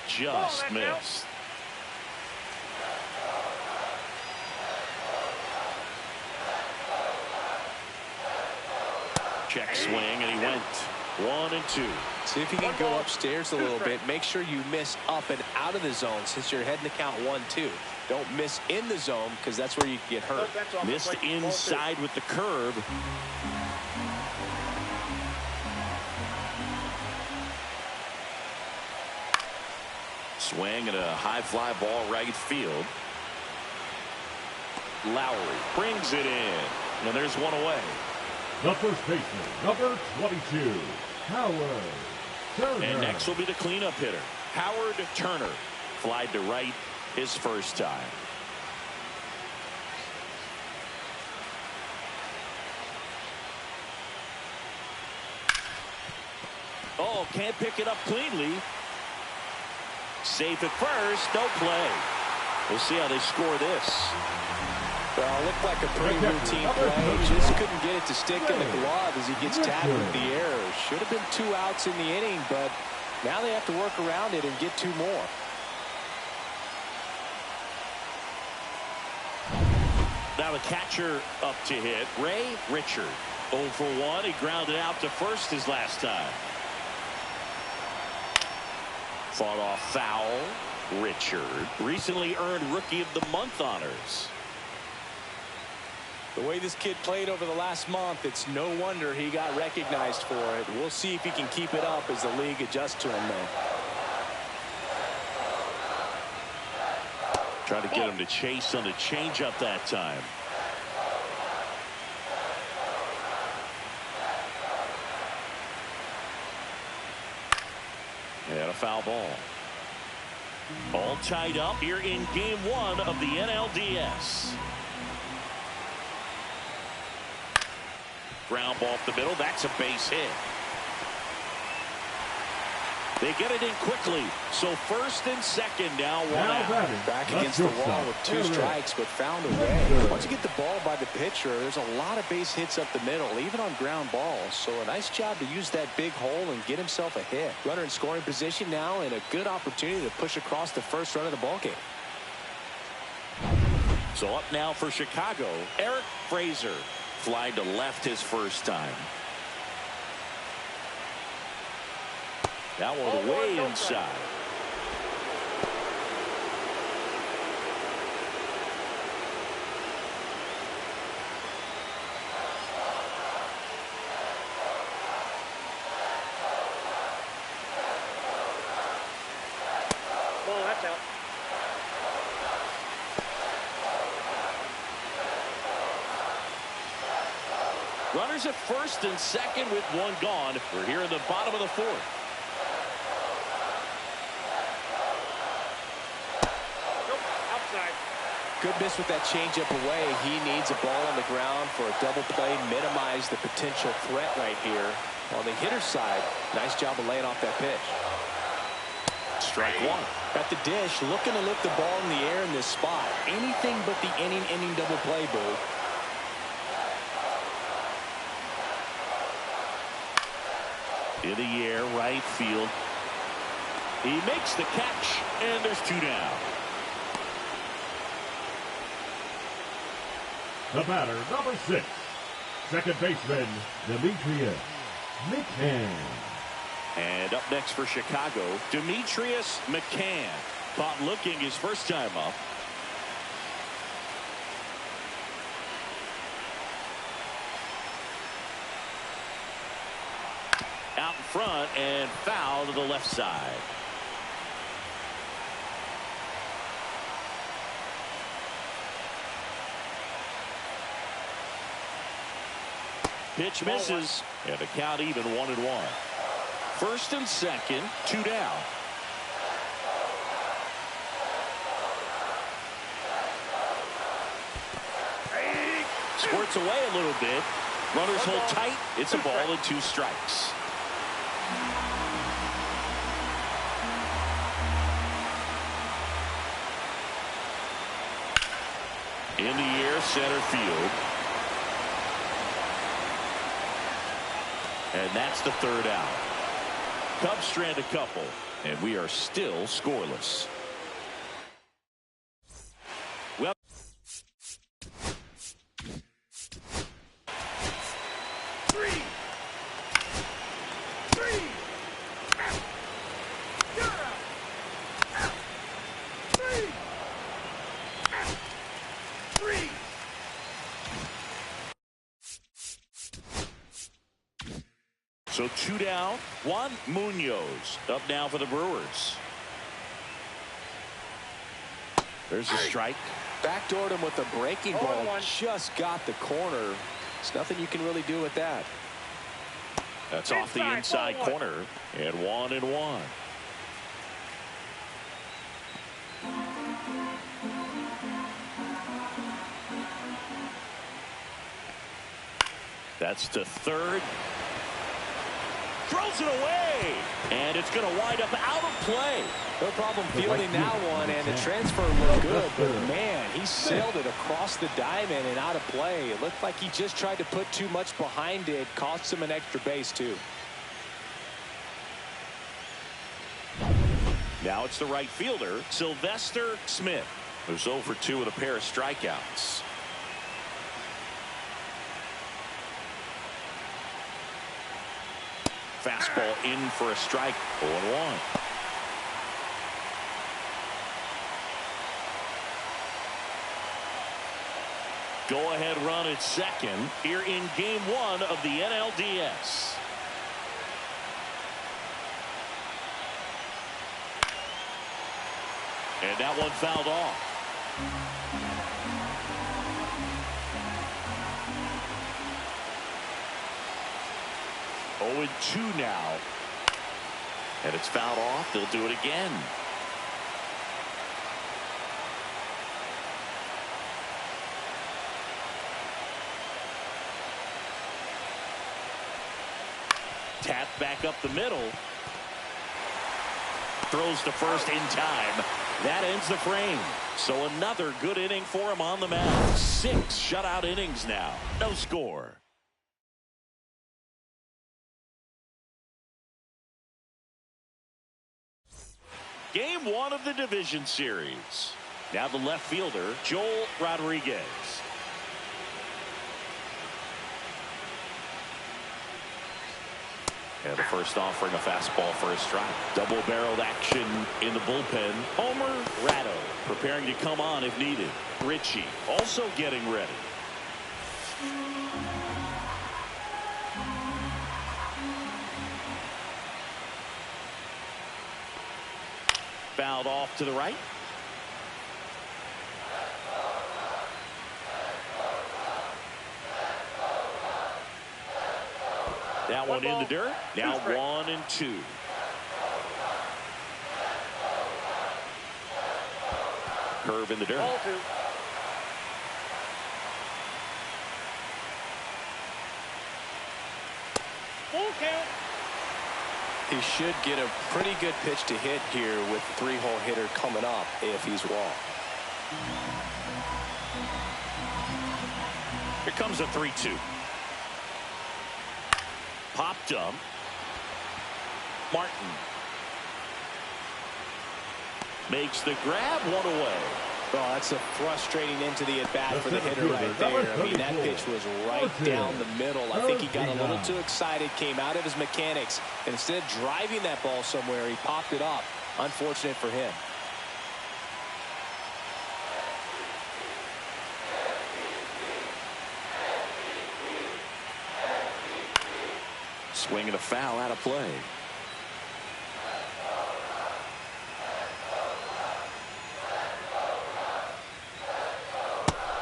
Just missed. Check swing, and he went 1-2. See if you can go upstairs a little bit. Make sure you miss up and out of the zone since you're heading to count 1-2. Don't miss in the zone because that's where you get hurt. Missed inside with the curve. Swing and a high fly ball right field. Lowry brings it in. And there's one away. The first baseman, number 22, Howard Turner. And next will be the cleanup hitter, Howard Turner. Flied to right his first time. Oh, can't pick it up cleanly. Safe at first, no play. We'll see how they score this. Well, it looked like a pretty routine play. Just couldn't get it to stick in the glove as he gets tagged with the error. Should have been 2 outs in the inning, but now they have to work around it and get 2 more. Now the catcher up to hit, Ray Richard. 0 for 1. He grounded out to first his last time. Fought off foul. Richard recently earned Rookie of the Month honors. The way this kid played over the last month, it's no wonder he got recognized for it. We'll see if he can keep it up as the league adjusts to him, though. Trying to get him to chase on the changeup that time. And a foul ball. All tied up here in game 1 of the NLDS. Ground ball up the middle. That's a base hit. They get it in quickly. So first and second now, 1 out. Back against the wall with 2 strikes, but found a way. Once you get the ball by the pitcher, there's a lot of base hits up the middle, even on ground balls. So a nice job to use that big hole and get himself a hit. Runner in scoring position now, and a good opportunity to push across the first run of the ballgame. So up now for Chicago, Eric Fraser. Flied to left his first time. That one way inside. Ball, that's out. Runners at first and second with 1 gone. We're here in the bottom of the 4th. Nope, outside. Good miss with that changeup away. He needs a ball on the ground for a double play, minimize the potential threat right here. On the hitter's side, nice job of laying off that pitch. Strike 1. At the dish, looking to lift the ball in the air in this spot. Anything but the inning double play, Boo. In the air, right field. He makes the catch, and there's 2 down. The batter, number 6, second baseman, Demetrius McCann. And up next for Chicago, Demetrius McCann. Caught looking his first time up. Out in front and foul to the left side. Pitch misses, and the count even 1-1. First and second, 2 down. Squirts away a little bit. Runners hold tight. It's a ball and 2 strikes. In the air, center field. And that's the 3rd out. Cubs strand a couple, and we are still scoreless. Well, so 2 down. Juan Munoz up now for the Brewers. There's a strike. Backdoored him with a breaking ball. Just got the corner. There's nothing you can really do with that. That's off the inside corner. And 1-1. That's to third. Throws it away. And it's going to wind up out of play. No problem fielding that one, and the transfer looked good, but man, he sailed it across the diamond and out of play. It looked like he just tried to put too much behind it. Cost him an extra base, too. Now it's the right fielder, Sylvester Smith, who's 0 for 2 with a pair of strikeouts. Fastball in for a strike. 0-1. Go-ahead run at second here in Game 1 of the NLDS. And that one fouled off. Oh, and 2 now. And it's fouled off. They'll do it again. Tap back up the middle. Throws to first in time. That ends the frame. So another good inning for him on the mound. 6 shutout innings now. No score. Game 1 of the division series. Now the left fielder, Joel Rodriguez. And the first offering, a fastball for a strike. Double-barreled action in the bullpen. Homer Ratto preparing to come on if needed. Ritchie also getting ready. Fouled off to the right. That one in the dirt. Now 1 and 2. Curve in the dirt. Full count. He should get a pretty good pitch to hit here with the 3-hole hitter coming up if he's walked. Here comes a 3-2. Popped up. Martin makes the grab, 1 away. Oh, that's a frustrating end to the at-bat for the hitter right there. I mean, that pitch was right down the middle. I think he got a little too excited, came out of his mechanics, and instead of driving that ball somewhere, he popped it up. Unfortunate for him. Swinging a foul out of play.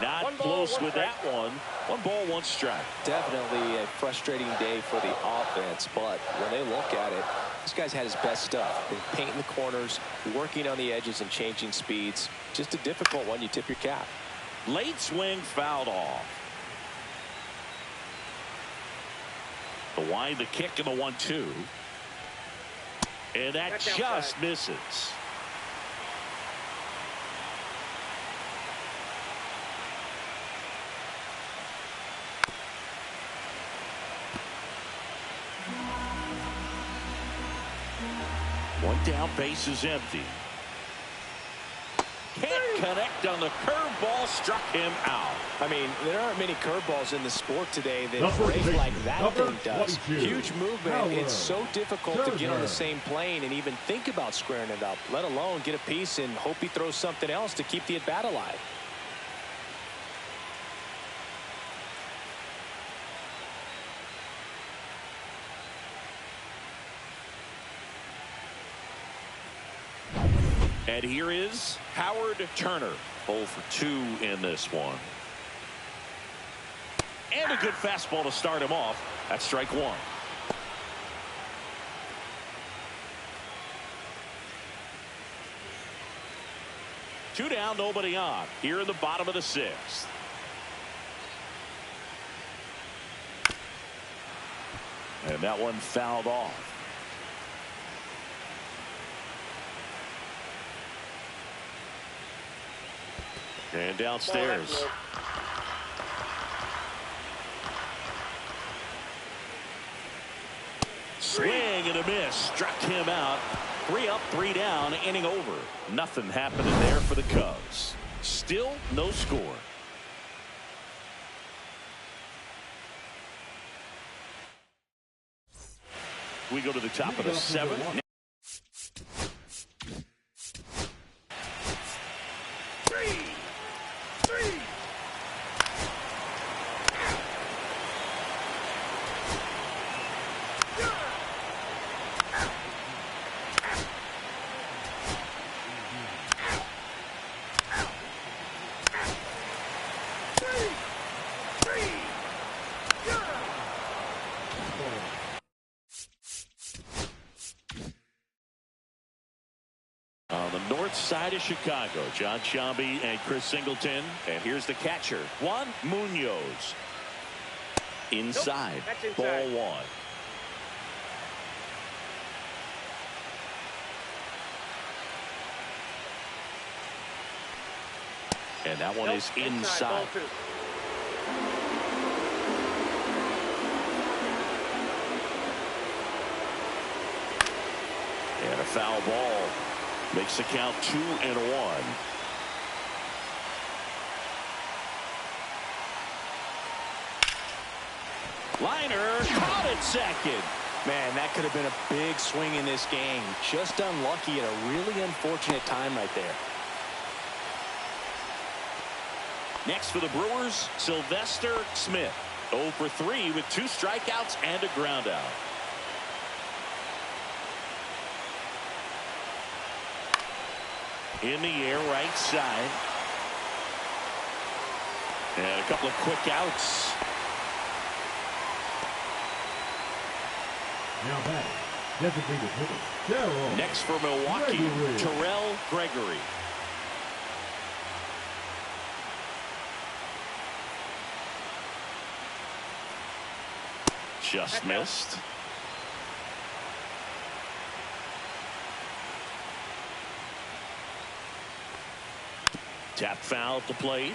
Not close with that one. 1 ball, 1 strike. Definitely a frustrating day for the offense, but when they look at it, this guy's had his best stuff. Been painting the corners, working on the edges and changing speeds. Just a difficult one. You tip your cap. Late swing, fouled off. The wind, the kick, and the 1-2. And that just misses. One down, base is empty. Can't connect on the curveball, struck him out. I mean, there aren't many curveballs in the sport today that break like that thing does. Huge movement. It's so difficult to get on the same plane and even think about squaring it up, let alone get a piece and hope he throws something else to keep the at-bat alive. And here is Howard Turner. 0 for 2 in this one. And a good fastball to start him off. That's strike 1. Two down, nobody on. Here in the bottom of the 6th. And that one fouled off. And downstairs. Swing and a miss. Struck him out. 3 up, 3 down, inning over. Nothing happening there for the Cubs. Still no score. We go to the top of the 7th. On the north side of Chicago, John Sciambi and Chris Singleton. And here's the catcher, Juan Munoz. Inside. Nope, Ball 1. And that one is inside. And a foul ball. Makes the count 2-1. Liner caught at second. Man, that could have been a big swing in this game. Just unlucky at a really unfortunate time right there. Next for the Brewers, Sylvester Smith. 0 for 3 with 2 strikeouts and a groundout. In the air, right side. And a couple of quick outs. Now batting, designated hitter, Terrell. Next for Milwaukee, Gregory. Terrell Gregory. Just missed. Tap foul at the plate.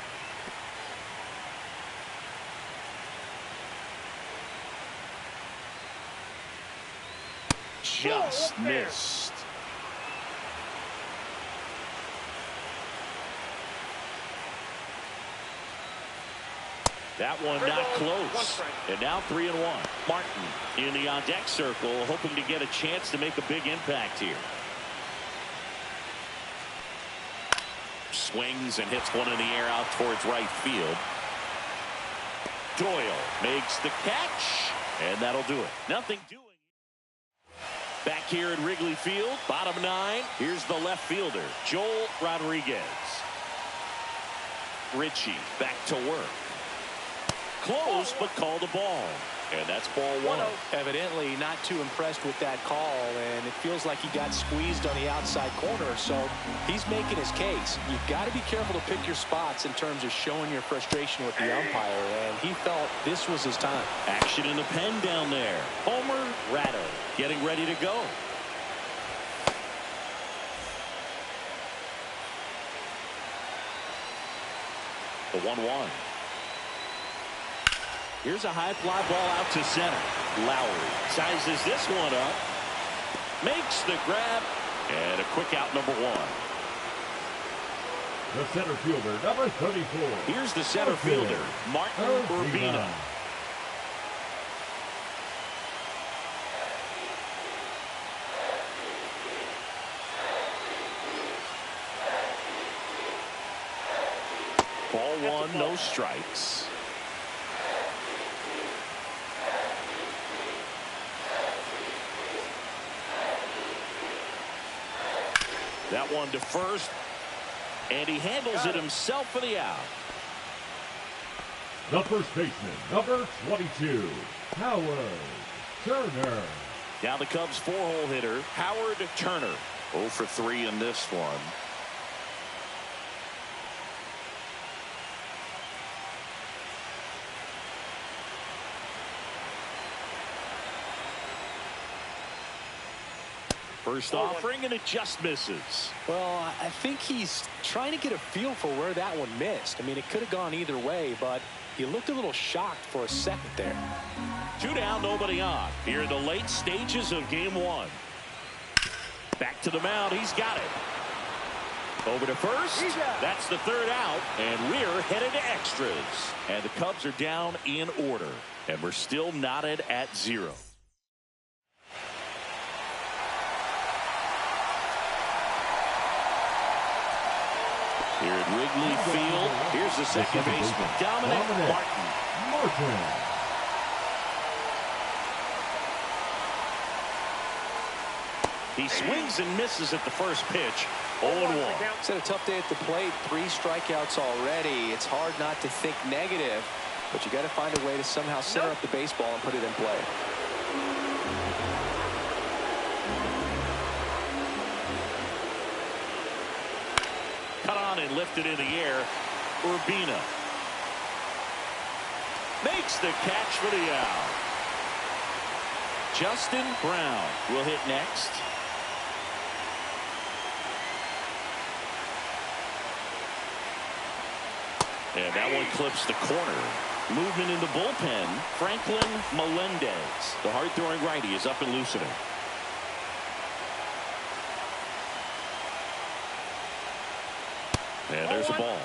Just missed. That one not close. And now 3-1. Martin in the on-deck circle, hoping to get a chance to make a big impact here. Swings and hits one in the air out towards right field. Doyle makes the catch, and that'll do it. Nothing doing. Back here at Wrigley Field, bottom 9. Here's the left fielder, Joel Rodriguez. Ritchie back to work. Close, but called a ball. And that's ball 1. Evidently not too impressed with that call, and it feels like he got squeezed on the outside corner, so he's making his case. You've got to be careful to pick your spots in terms of showing your frustration with the umpire, and he felt this was his time. Action in the pen down there. Homer Ratto getting ready to go. The 1-1. Here's a high fly ball out to center. Lowry sizes this one up. Makes the grab. And a quick out, number 1. The center fielder, number 34. Here's the center fielder, Martin Urbina. Ball 1, no strikes. That one to first. And he handles it himself for the out. The first baseman, number 22, Howard Turner. Now the Cubs 4-hole hitter, Howard Turner. 0 for 3 in this one. First offering, and it just misses. Well, I think he's trying to get a feel for where that one missed. I mean, it could have gone either way, but he looked a little shocked for a second there. 2 down, nobody on. Here in the late stages of game 1. Back to the mound. He's got it. Over to first. That's the 3rd out, and we're headed to extras. And the Cubs are down in order, and we're still knotted at 0. Here at Wrigley Field, here's the second baseman, Dominic Martin. He swings and misses at the first pitch. 0-1. It's had a tough day at the plate. 3 strikeouts already. It's hard not to think negative, but you got to find a way to somehow center up the baseball and put it in play. Cut on and lifted in the air. Urbina makes the catch for the out. Justin Brown will hit next. And that one clips the corner. Movement in the bullpen. Franklin Melendez, the hard-throwing righty, is up and loosening. And there's a ball.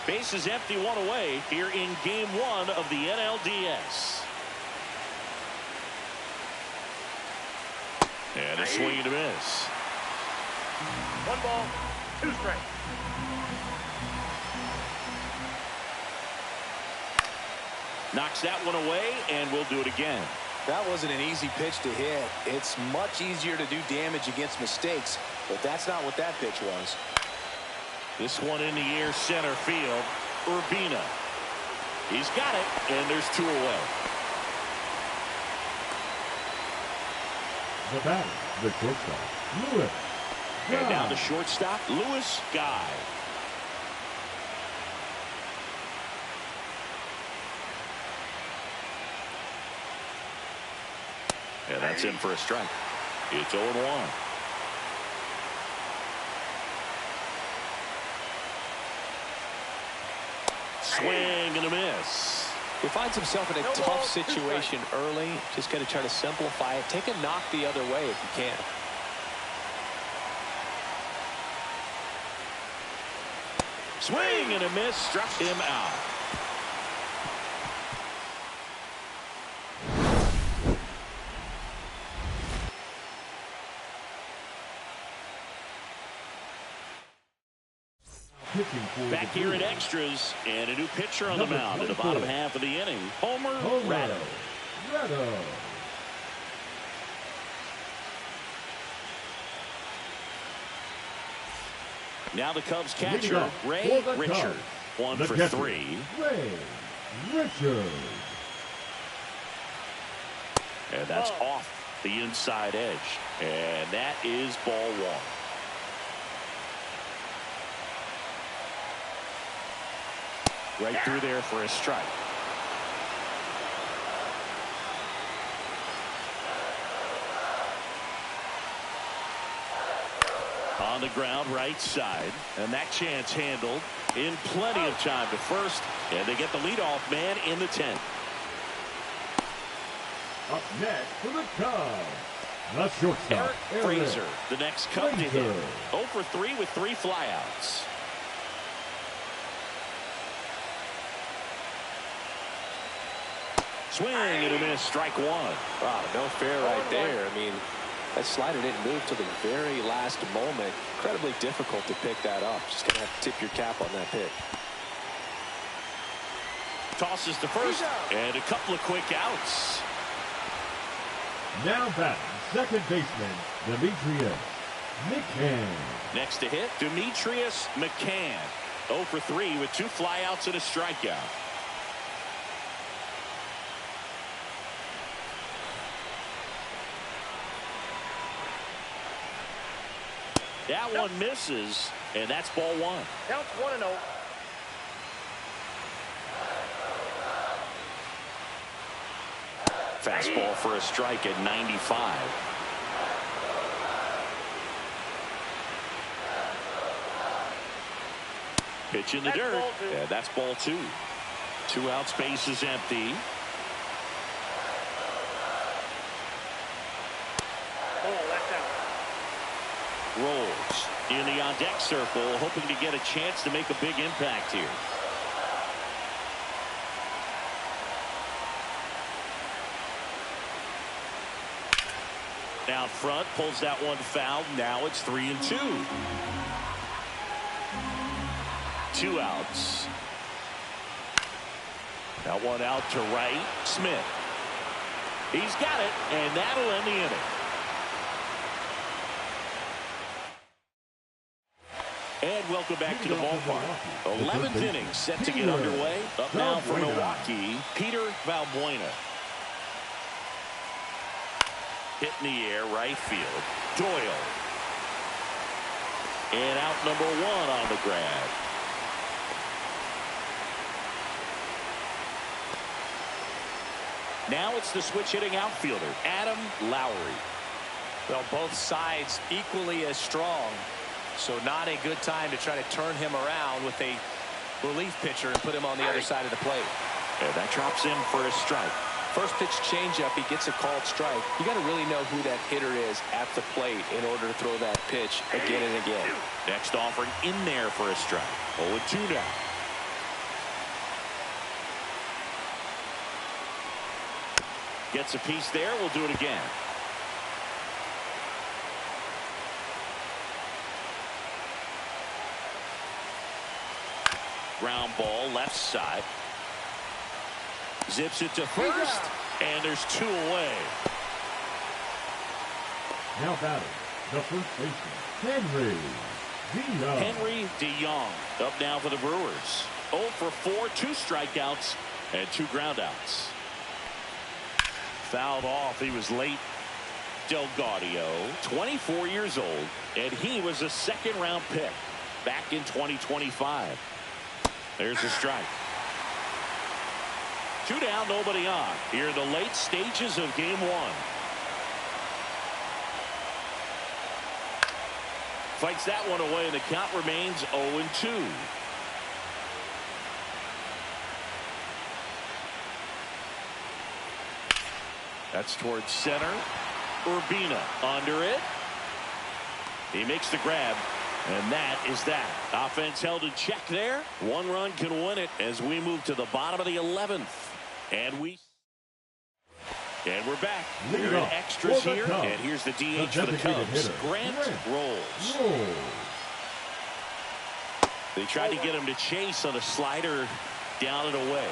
Base is empty, 1 away here in game 1 of the NLDS. And a swing and a miss. 1 ball, 2 strikes. Knocks that one away, and we'll do it again. That wasn't an easy pitch to hit. It's much easier to do damage against mistakes, but that's not what that pitch was. This one in the air, center field. Urbina. He's got it, and there's 2 away. The batter, the shortstop, Lewis. And now the shortstop, Lewis Guy. And that's in for a strike. It's 0-1. Swing and a miss. He finds himself in a tough situation early. Just got to try to simplify it. Take a knock the other way if you can. Swing and a miss, struck him out. Back here at extras, and a new pitcher on the mound in the bottom half of the inning, Homer Ratto. Now the Cubs catcher, Ray Richard. 1 for 3. Ray Richard. And that's off the inside edge. And that is ball 1. Right through there for a strike. On the ground, right side. And that chance handled in plenty of time to first. And they get the leadoff man in the 10th. Up next for the Cubs, the shortstop, Eric Fraser, the next Cub to hit. 0 for 3 with 3 flyouts. Swing and a miss, strike 1. Wow, no fair right there. I mean, that slider didn't move till the very last moment. Incredibly difficult to pick that up. Just going to have to tip your cap on that pitch. Tosses to first, and a couple of quick outs. Now batting, second baseman, Demetrius McCann. Next to hit, Demetrius McCann. 0 for 3 with 2 flyouts and a strikeout. That one misses, and that's ball 1. Counts 1-0. Fastball for a strike at 95. Pitch in the dirt, and that's ball 2. 2 outs, base is empty. Rolls in the on-deck circle, hoping to get a chance to make a big impact here. Down front, pulls that one foul. Now it's 3-2. 2 outs. That one out to right. Smith. He's got it, and that'll end the inning. And welcome back to the ballpark. 11th inning set to get underway. Up now for Milwaukee, Peter Valbuena. Hit in the air, right field. Doyle. And out number 1 on the grab. Now it's the switch hitting outfielder, Adam Lowry. Well, both sides equally as strong. So not a good time to try to turn him around with a relief pitcher and put him on the other side of the plate. And that drops him for a strike. First pitch changeup, he gets a called strike. You got to really know who that hitter is at the plate in order to throw that pitch again and again. Next offering in there for a strike. 0-2 now. Gets a piece there. We'll do it again. Ground ball left side. Zips it to first, and there's 2 away. Now batting, the first baseman, Henry DeYoung. Henry DeYoung up now for the Brewers. 0 for 4, 2 strikeouts, and 2 groundouts. Fouled off. He was late. Delgaudio, 24 years old, and he was a second-round pick back in 2025. There's a strike. 2 down, nobody on. Here in the late stages of game 1. Fights that one away, and the count remains 0-2. That's towards center. Urbina under it. He makes the grab, and that is that. Offense held in check there. 1 run can win it as we move to the bottom of the 11th. And we're back. We're in extras here, and here's the DH for the Cubs. Grant Rolls. They tried to get him to chase on a slider down and away.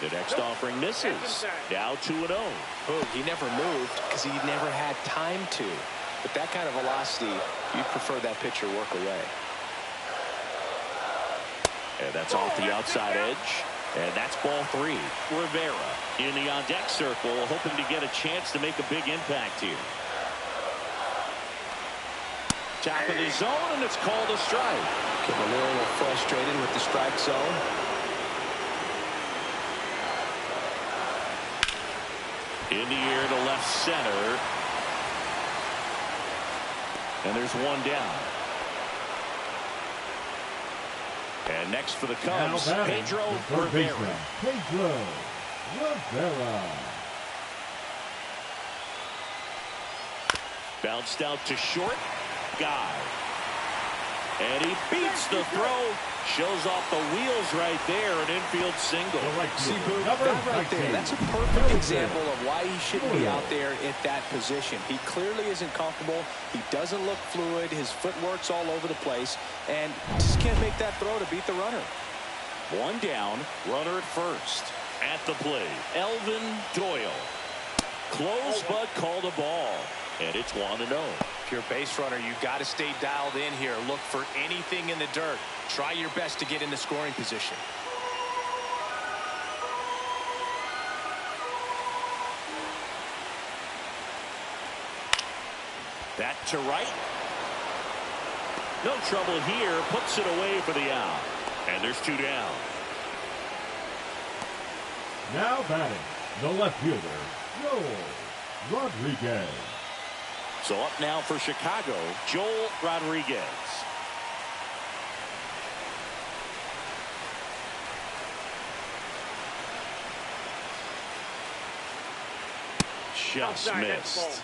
The next offering misses. Now 2-0. He never moved because he never had time to. With that kind of velocity, you'd prefer that pitcher work away. And that's off the outside edge. And that's ball 3. Rivera in the on-deck circle, hoping to get a chance to make a big impact here. Top of the zone, and it's called a strike. Getting a little frustrated with the strike zone. In the air to left center. And there's 1 down. And next for the Cubs, Pedro Rivera. Pedro Rivera. Bounced out to short. Guy. And he beats the throw. Shows off the wheels right there. An infield single. See, Boog, that right there, that's a perfect example of why he shouldn't be out there at that position. He clearly isn't comfortable. He doesn't look fluid. His footwork's all over the place. And just can't make that throw to beat the runner. 1 down. Runner at first. At the plate, Elvin Doyle. Close, but called a ball. And it's 1-0. If you're a base runner, you've got to stay dialed in here. Look for anything in the dirt. Try your best to get into scoring position. That to right. No trouble here. Puts it away for the out. And there's 2 down. Now batting, the left fielder, Joel Rodriguez. So up now for Chicago, Joel Rodriguez. Just missed.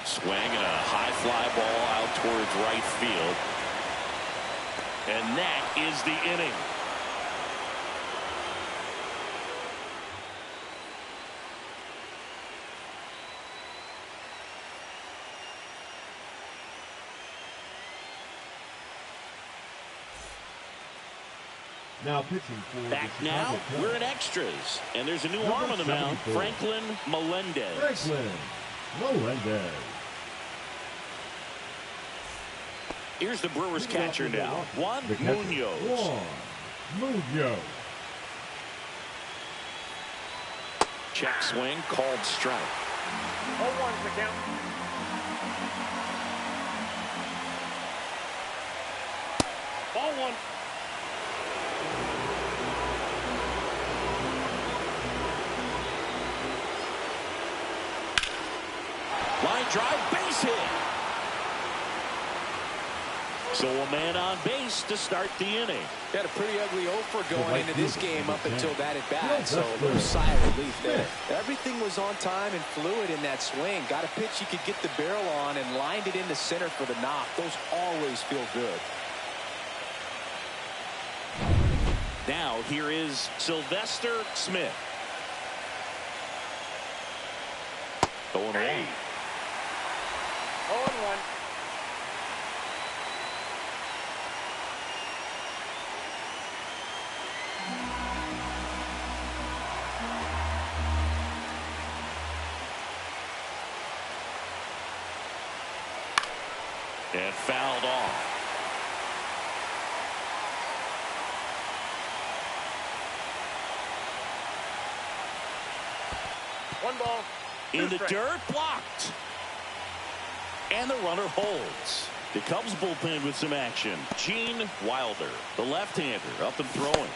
Swing and a high fly ball out towards right field. And that is the inning. Now pitching for back now. We're in extras, and there's a new arm on the mound, Franklin Melendez. Franklin Melendez. Here's the Brewers catcher now, Juan Munoz. Juan Munoz. Check swing, called strike. 0-1's the count. Ball 1. Line drive, base hit. So a man on base to start the inning. Got a pretty ugly offer going into this game up until that at bat, so a little sigh of relief there. Everything was on time and fluid in that swing. Got a pitch you could get the barrel on and lined it into center for the knock. Those always feel good. Now here is Sylvester Smith. 0-1. 0-1. And fouled off. One ball. In the dirt, blocked. And the runner holds. The Cubs bullpen with some action. Gene Wilder, the left-hander, up and throwing.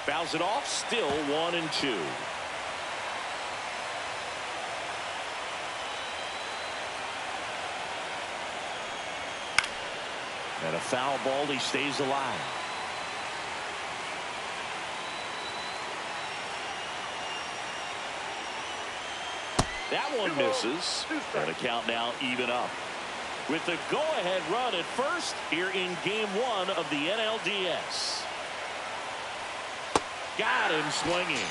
Fouls it off, still 1-2. And a foul ball, he stays alive. That one misses. And a count now even up. With the go-ahead run at first here in game 1 of the NLDS. Got him swinging.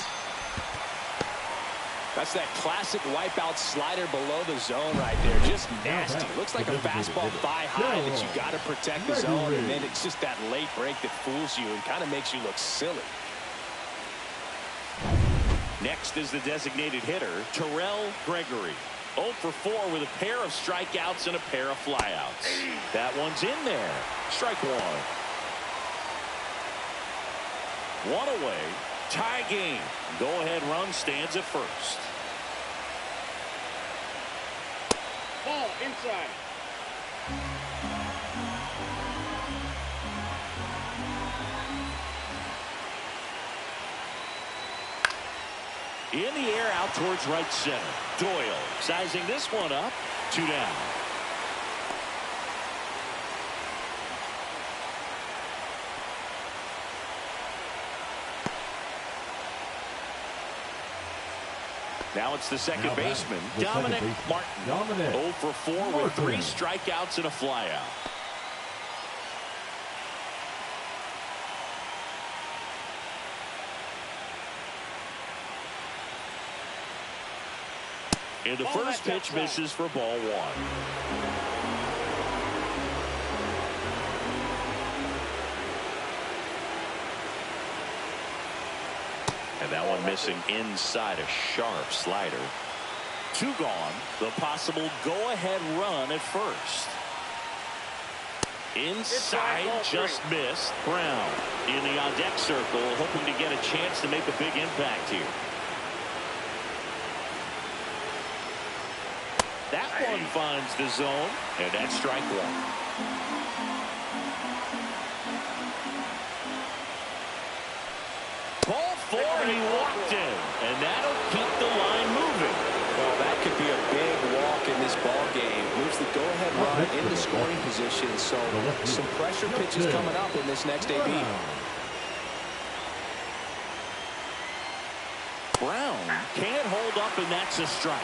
That's that classic wipeout slider below the zone right there. Just nasty. Looks like a fastball thigh high that you got to protect the zone, and then it's just that late break that fools you and kind of makes you look silly. Next is the designated hitter, Terrell Gregory. 0 for 4 with a pair of strikeouts and a pair of flyouts. That one's in there. Strike 1. 1 away. Tie game. Go-ahead run stands at first. Ball inside. In the air out towards right center. Doyle sizing this one up. 2 down. Now it's the second baseman, Dominic Martin. 0 for 4 with 3 strikeouts and a flyout. And the first pitch misses for ball one. And that one missing inside a sharp slider. 2 gone. The possible go-ahead run at first. Inside, just missed. Brown in the on-deck circle, hoping to get a chance to make a big impact here. That one finds the zone, and that's strike one. Ball 4, and he walked in, and that'll keep the line moving. Well, that could be a big walk in this ball game. Moves the go-ahead run into scoring position, so some pressure pitches coming up in this next AB. Brown can't hold up, and that's a strike.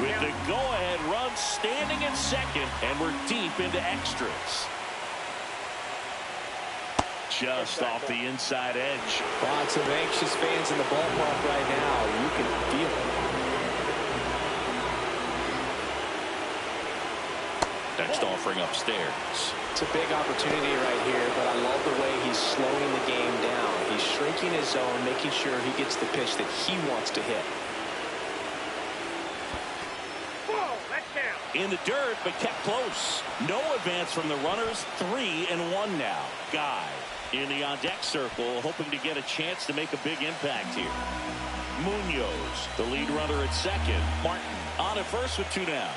With the go-ahead run standing in second, and we're deep into extras. Just off the inside edge. Lots of anxious fans in the ballpark right now. You can feel it. Next offering upstairs. It's a big opportunity right here, but I love the way he's slowing the game down. He's shrinking his zone, making sure he gets the pitch that he wants to hit. In the dirt, but kept close. No advance from the runners. 3-1 now. Guy in the on-deck circle, hoping to get a chance to make a big impact here. Munoz, the lead runner at second. Martin on at first with 2 down.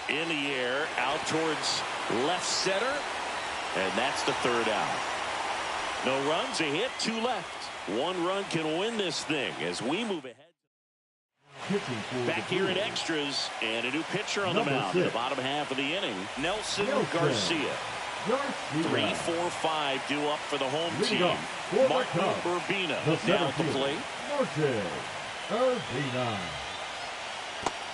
In the air, out towards left center, and that's the 3rd out. No runs, a hit, 2 left. 1 run can win this thing as we move ahead. Back here in extras, and a new pitcher on the mound in the bottom half of the inning, Nelson Garcia. 3-4-5 due up for the home team. Martin Urbina now at the plate.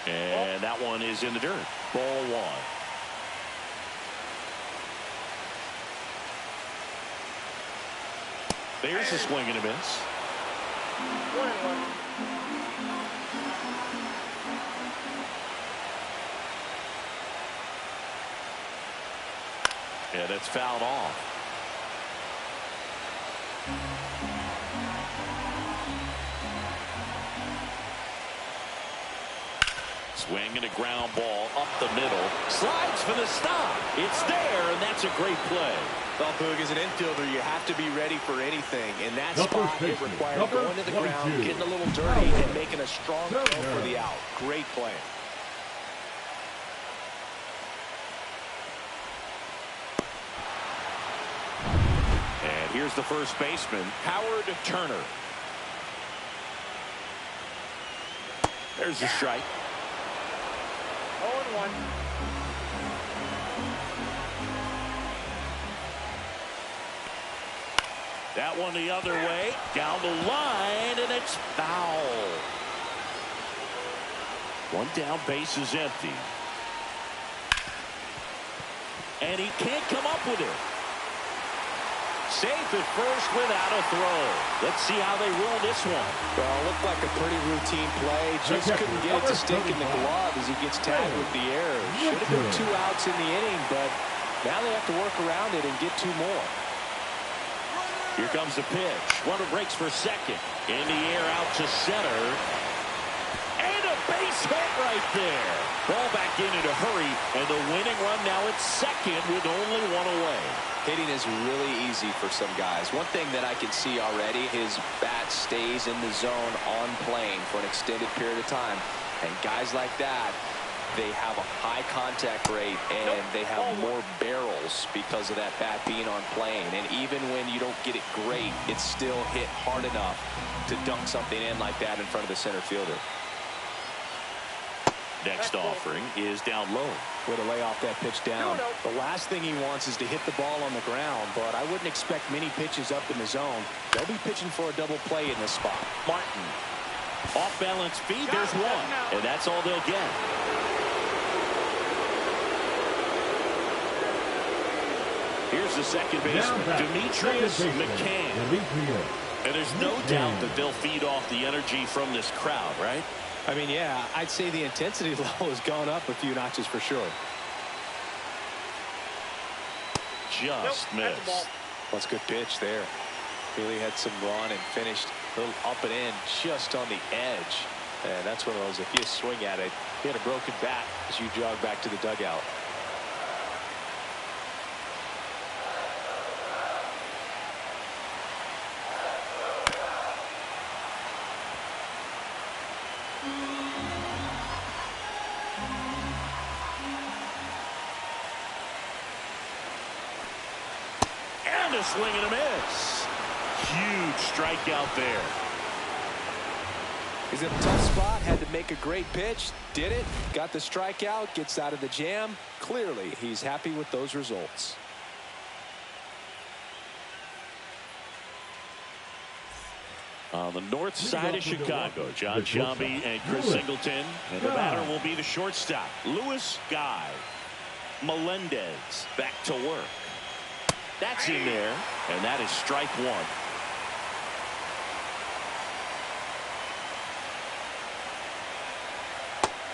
And that one is in the dirt. Ball 1. There's a swing and a miss. 1-1. Yeah, that's fouled off. Swing and a ground ball up the middle. Slides for the stop. It's there, and that's a great play. Well, Boog, as an infielder, you have to be ready for anything. In that spot, it required going to the ground, getting a little dirty, and making a strong throw for the out. Great play. And here's the first baseman, Howard Turner. There's a strike. 0-1. That one the other way, down the line, and it's foul. 1 down, base is empty. And he can't come up with it. Safe at first without a throw. Let's see how they rule this one. Well, it looked like a pretty routine play. Just couldn't get it to stick in the glove as he gets tagged with the error. Should have been 2 outs in the inning, but now they have to work around it and get 2 more. Here comes the pitch. Runner breaks for second. In the air out to center. And a base hit right there. Ball back in a hurry, and the winning run now at second with only 1 away. Hitting is really easy for some guys. One thing that I can see already, his bat stays in the zone on plane for an extended period of time. And guys like that, they have a high contact rate and they have more barrels because of that bat being on plane. And even when you don't get it great, it's still hit hard enough to dunk something in like that in front of the center fielder. Next offering is down low. Way to lay off that pitch down. The last thing he wants is to hit the ball on the ground, but I wouldn't expect many pitches up in the zone. They'll be pitching for a double play in this spot. Martin. Off balance feed, there's 1. And that's all they'll get. Here's the second baseman, Demetrius McCann. And there's no doubt that they'll feed off the energy from this crowd, right? I mean, yeah, I'd say the intensity level has gone up a few notches for sure. Just missed. Well, that's a good pitch there. Really had some run and finished a little up and in just on the edge. And that's one of those, if you swing at it, you had a broken bat as you jog back to the dugout. And a swing and a miss. Huge strikeout there. He's in a tough spot, had to make a great pitch, did it, got the strikeout, gets out of the jam. Clearly, he's happy with those results. On the north side of Chicago, John Shelby and Chris Singleton. And the batter will be the shortstop, Louis Guy. Melendez back to work. That's in there, and that is strike one.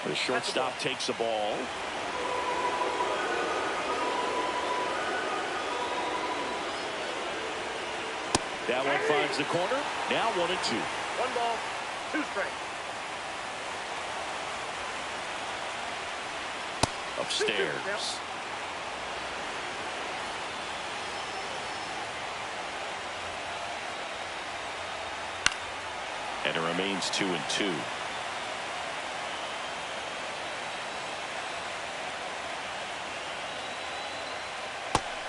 The shortstop takes the ball. That one finds the corner. Now 1-2. 1 ball, 2 strikes. Upstairs. And it remains 2-2.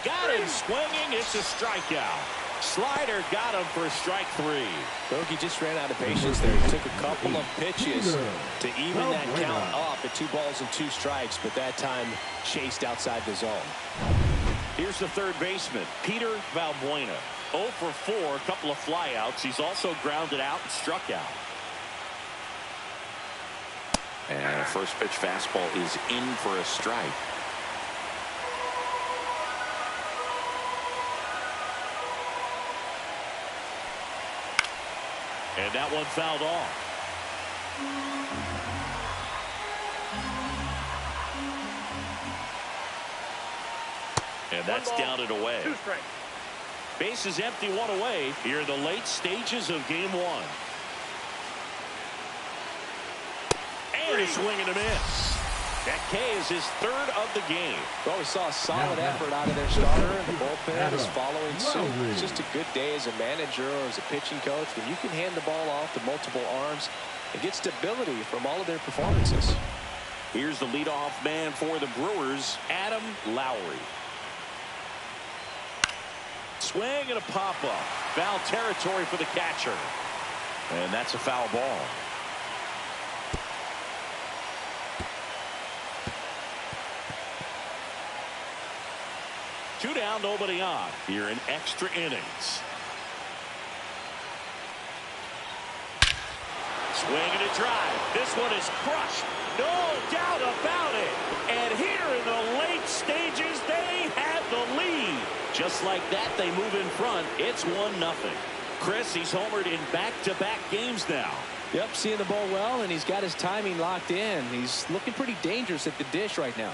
Got him swinging. It's a strikeout. Slider got him for strike 3. Bogey just ran out of patience there. He took a couple of pitches to even that count up at 2 balls and 2 strikes, but that time chased outside the zone. Here's the third baseman, Peter Valbuena. 0 for 4, a couple of flyouts. He's also grounded out and struck out. And a first pitch fastball is in for a strike. And that one fouled off. And that's down and away. 2 strikes. Base is empty, 1 away here in the late stages of game 1. And a swing and a miss. That K is his 3rd of the game. Well, we saw a solid effort out of their starter. The bullpen is following suit. It's just a good day as a manager or as a pitching coach when you can hand the ball off to multiple arms and get stability from all of their performances. Here's the leadoff man for the Brewers, Adam Lowry. Swing and a pop-up. Foul territory for the catcher. And that's a foul ball. Two down, nobody on here in extra innings. Swing and a drive. This one is crushed. No doubt about it. And here in the late stages, they have the lead. Just like that, they move in front. It's 1-0. Chris, he's homered in back-to-back games now. Yep, seeing the ball well, and he's got his timing locked in. He's looking pretty dangerous at the dish right now.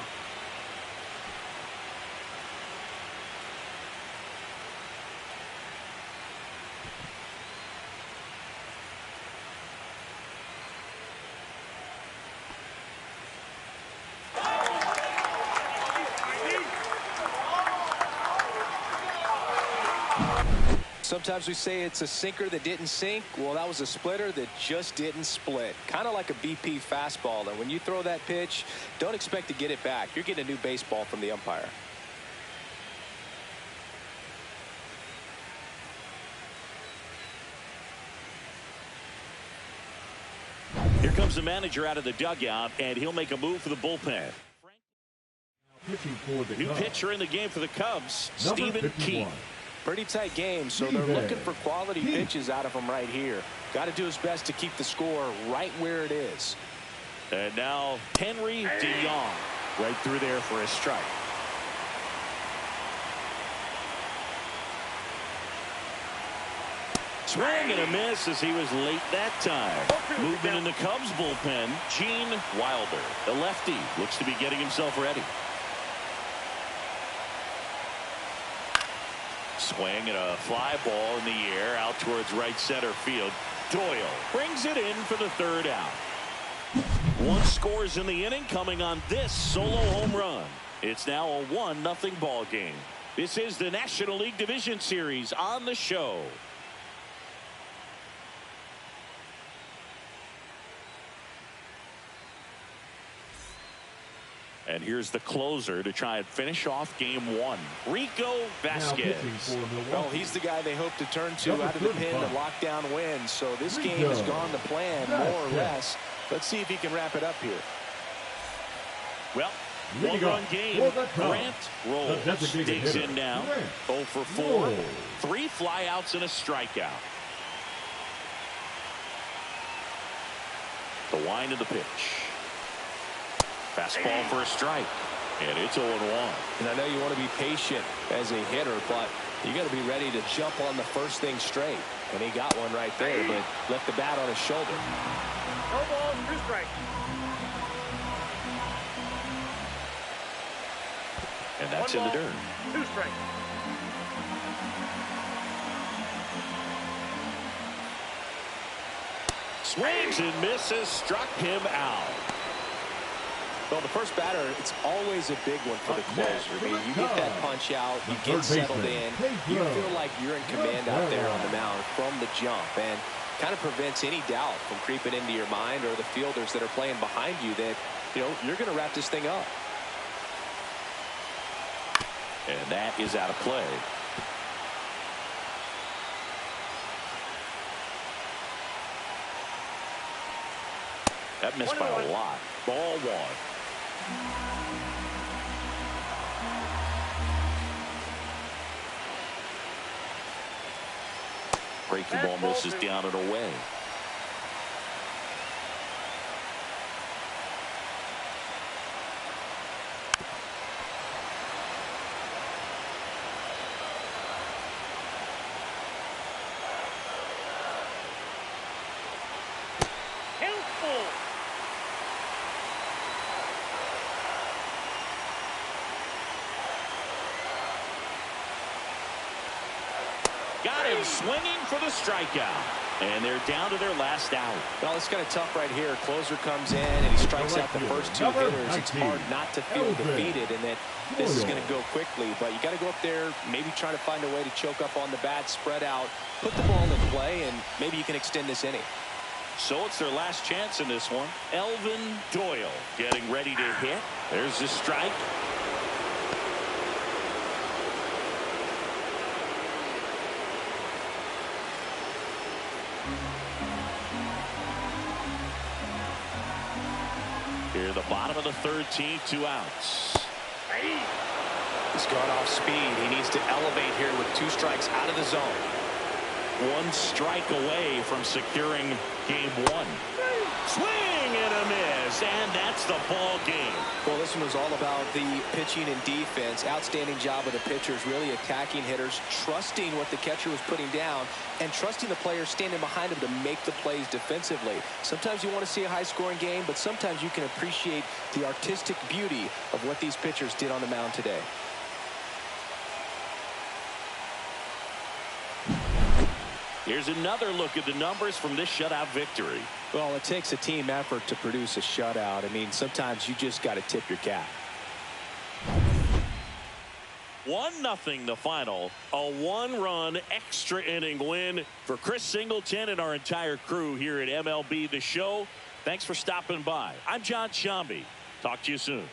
Sometimes we say it's a sinker that didn't sink. Well, that was a splitter that just didn't split. Kind of like a BP fastball. And when you throw that pitch, don't expect to get it back. You're getting a new baseball from the umpire. Here comes the manager out of the dugout, and he'll make a move for the bullpen. New pitcher in the game for the Cubs, Stephen Keith. Pretty tight game, so they're looking for quality pitches out of him right here. Got to do his best to keep the score right where it is. And now Henry DeYoung right through there for a strike. Swing and a miss as he was late that time. Movement in the Cubs bullpen, Gene Wilder. The lefty looks to be getting himself ready. Swing and a fly ball in the air out towards right center field. Doyle brings it in for the third out. One scores in the inning coming on this solo home run. It's now a 1-0 ball game. This is the National League Division Series on the show. And here's the closer to try and finish off game one, Rico Vasquez. Well, he's the guy they hope to turn to out of the pen to lock down wins. So this game has gone to plan, more or less. Let's see if he can wrap it up here. Well, one-run game. Grant rolls. Digs in now. 0 for 4. 3 flyouts and a strikeout. The wind of the pitch. Fastball for a strike. And it's 0-1. And I know you want to be patient as a hitter, but you got to be ready to jump on the first thing straight. And he got one right there, but left the bat on his shoulder. No balls, 2 strikes. And that's in the dirt. 2 strikes. Swings and misses. Struck him out. Well, the first batter, it's always a big one for the closer. I mean, you get that punch out, you get settled in, you feel like you're in command out there on the mound from the jump, and kind of prevents any doubt from creeping into your mind or the fielders that are playing behind you that, you know, you're going to wrap this thing up. And that is out of play. That missed by a lot. Ball 1. Breaking ball misses down and away. Got him swinging for the strikeout. And they're down to their last out. Well, it's kind of tough right here. Closer comes in and he strikes out the first 2 hitters. It's hard not to feel defeated and that this is going to go quickly. But you got to go up there, maybe try to find a way to choke up on the bat, spread out, put the ball in play, and maybe you can extend this inning. So it's their last chance in this one. Elvin Doyle getting ready to hit. There's the strike. Here, the bottom of the 13th, 2 outs. He's gone off speed. He needs to elevate here with 2 strikes out of the zone. 1 strike away from securing game 1. Swing and a miss, and that's the ball game. Well, this one was all about the pitching and defense. Outstanding job of the pitchers, really attacking hitters, trusting what the catcher was putting down, and trusting the players standing behind him to make the plays defensively. Sometimes you want to see a high-scoring game, but sometimes you can appreciate the artistic beauty of what these pitchers did on the mound today. Here's another look at the numbers from this shutout victory. Well, it takes a team effort to produce a shutout. I mean, sometimes you just got to tip your cap. 1-0 the final. A 1-run extra inning win for Chris Singleton and our entire crew here at MLB The Show. Thanks for stopping by. I'm John Shambi. Talk to you soon.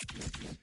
2.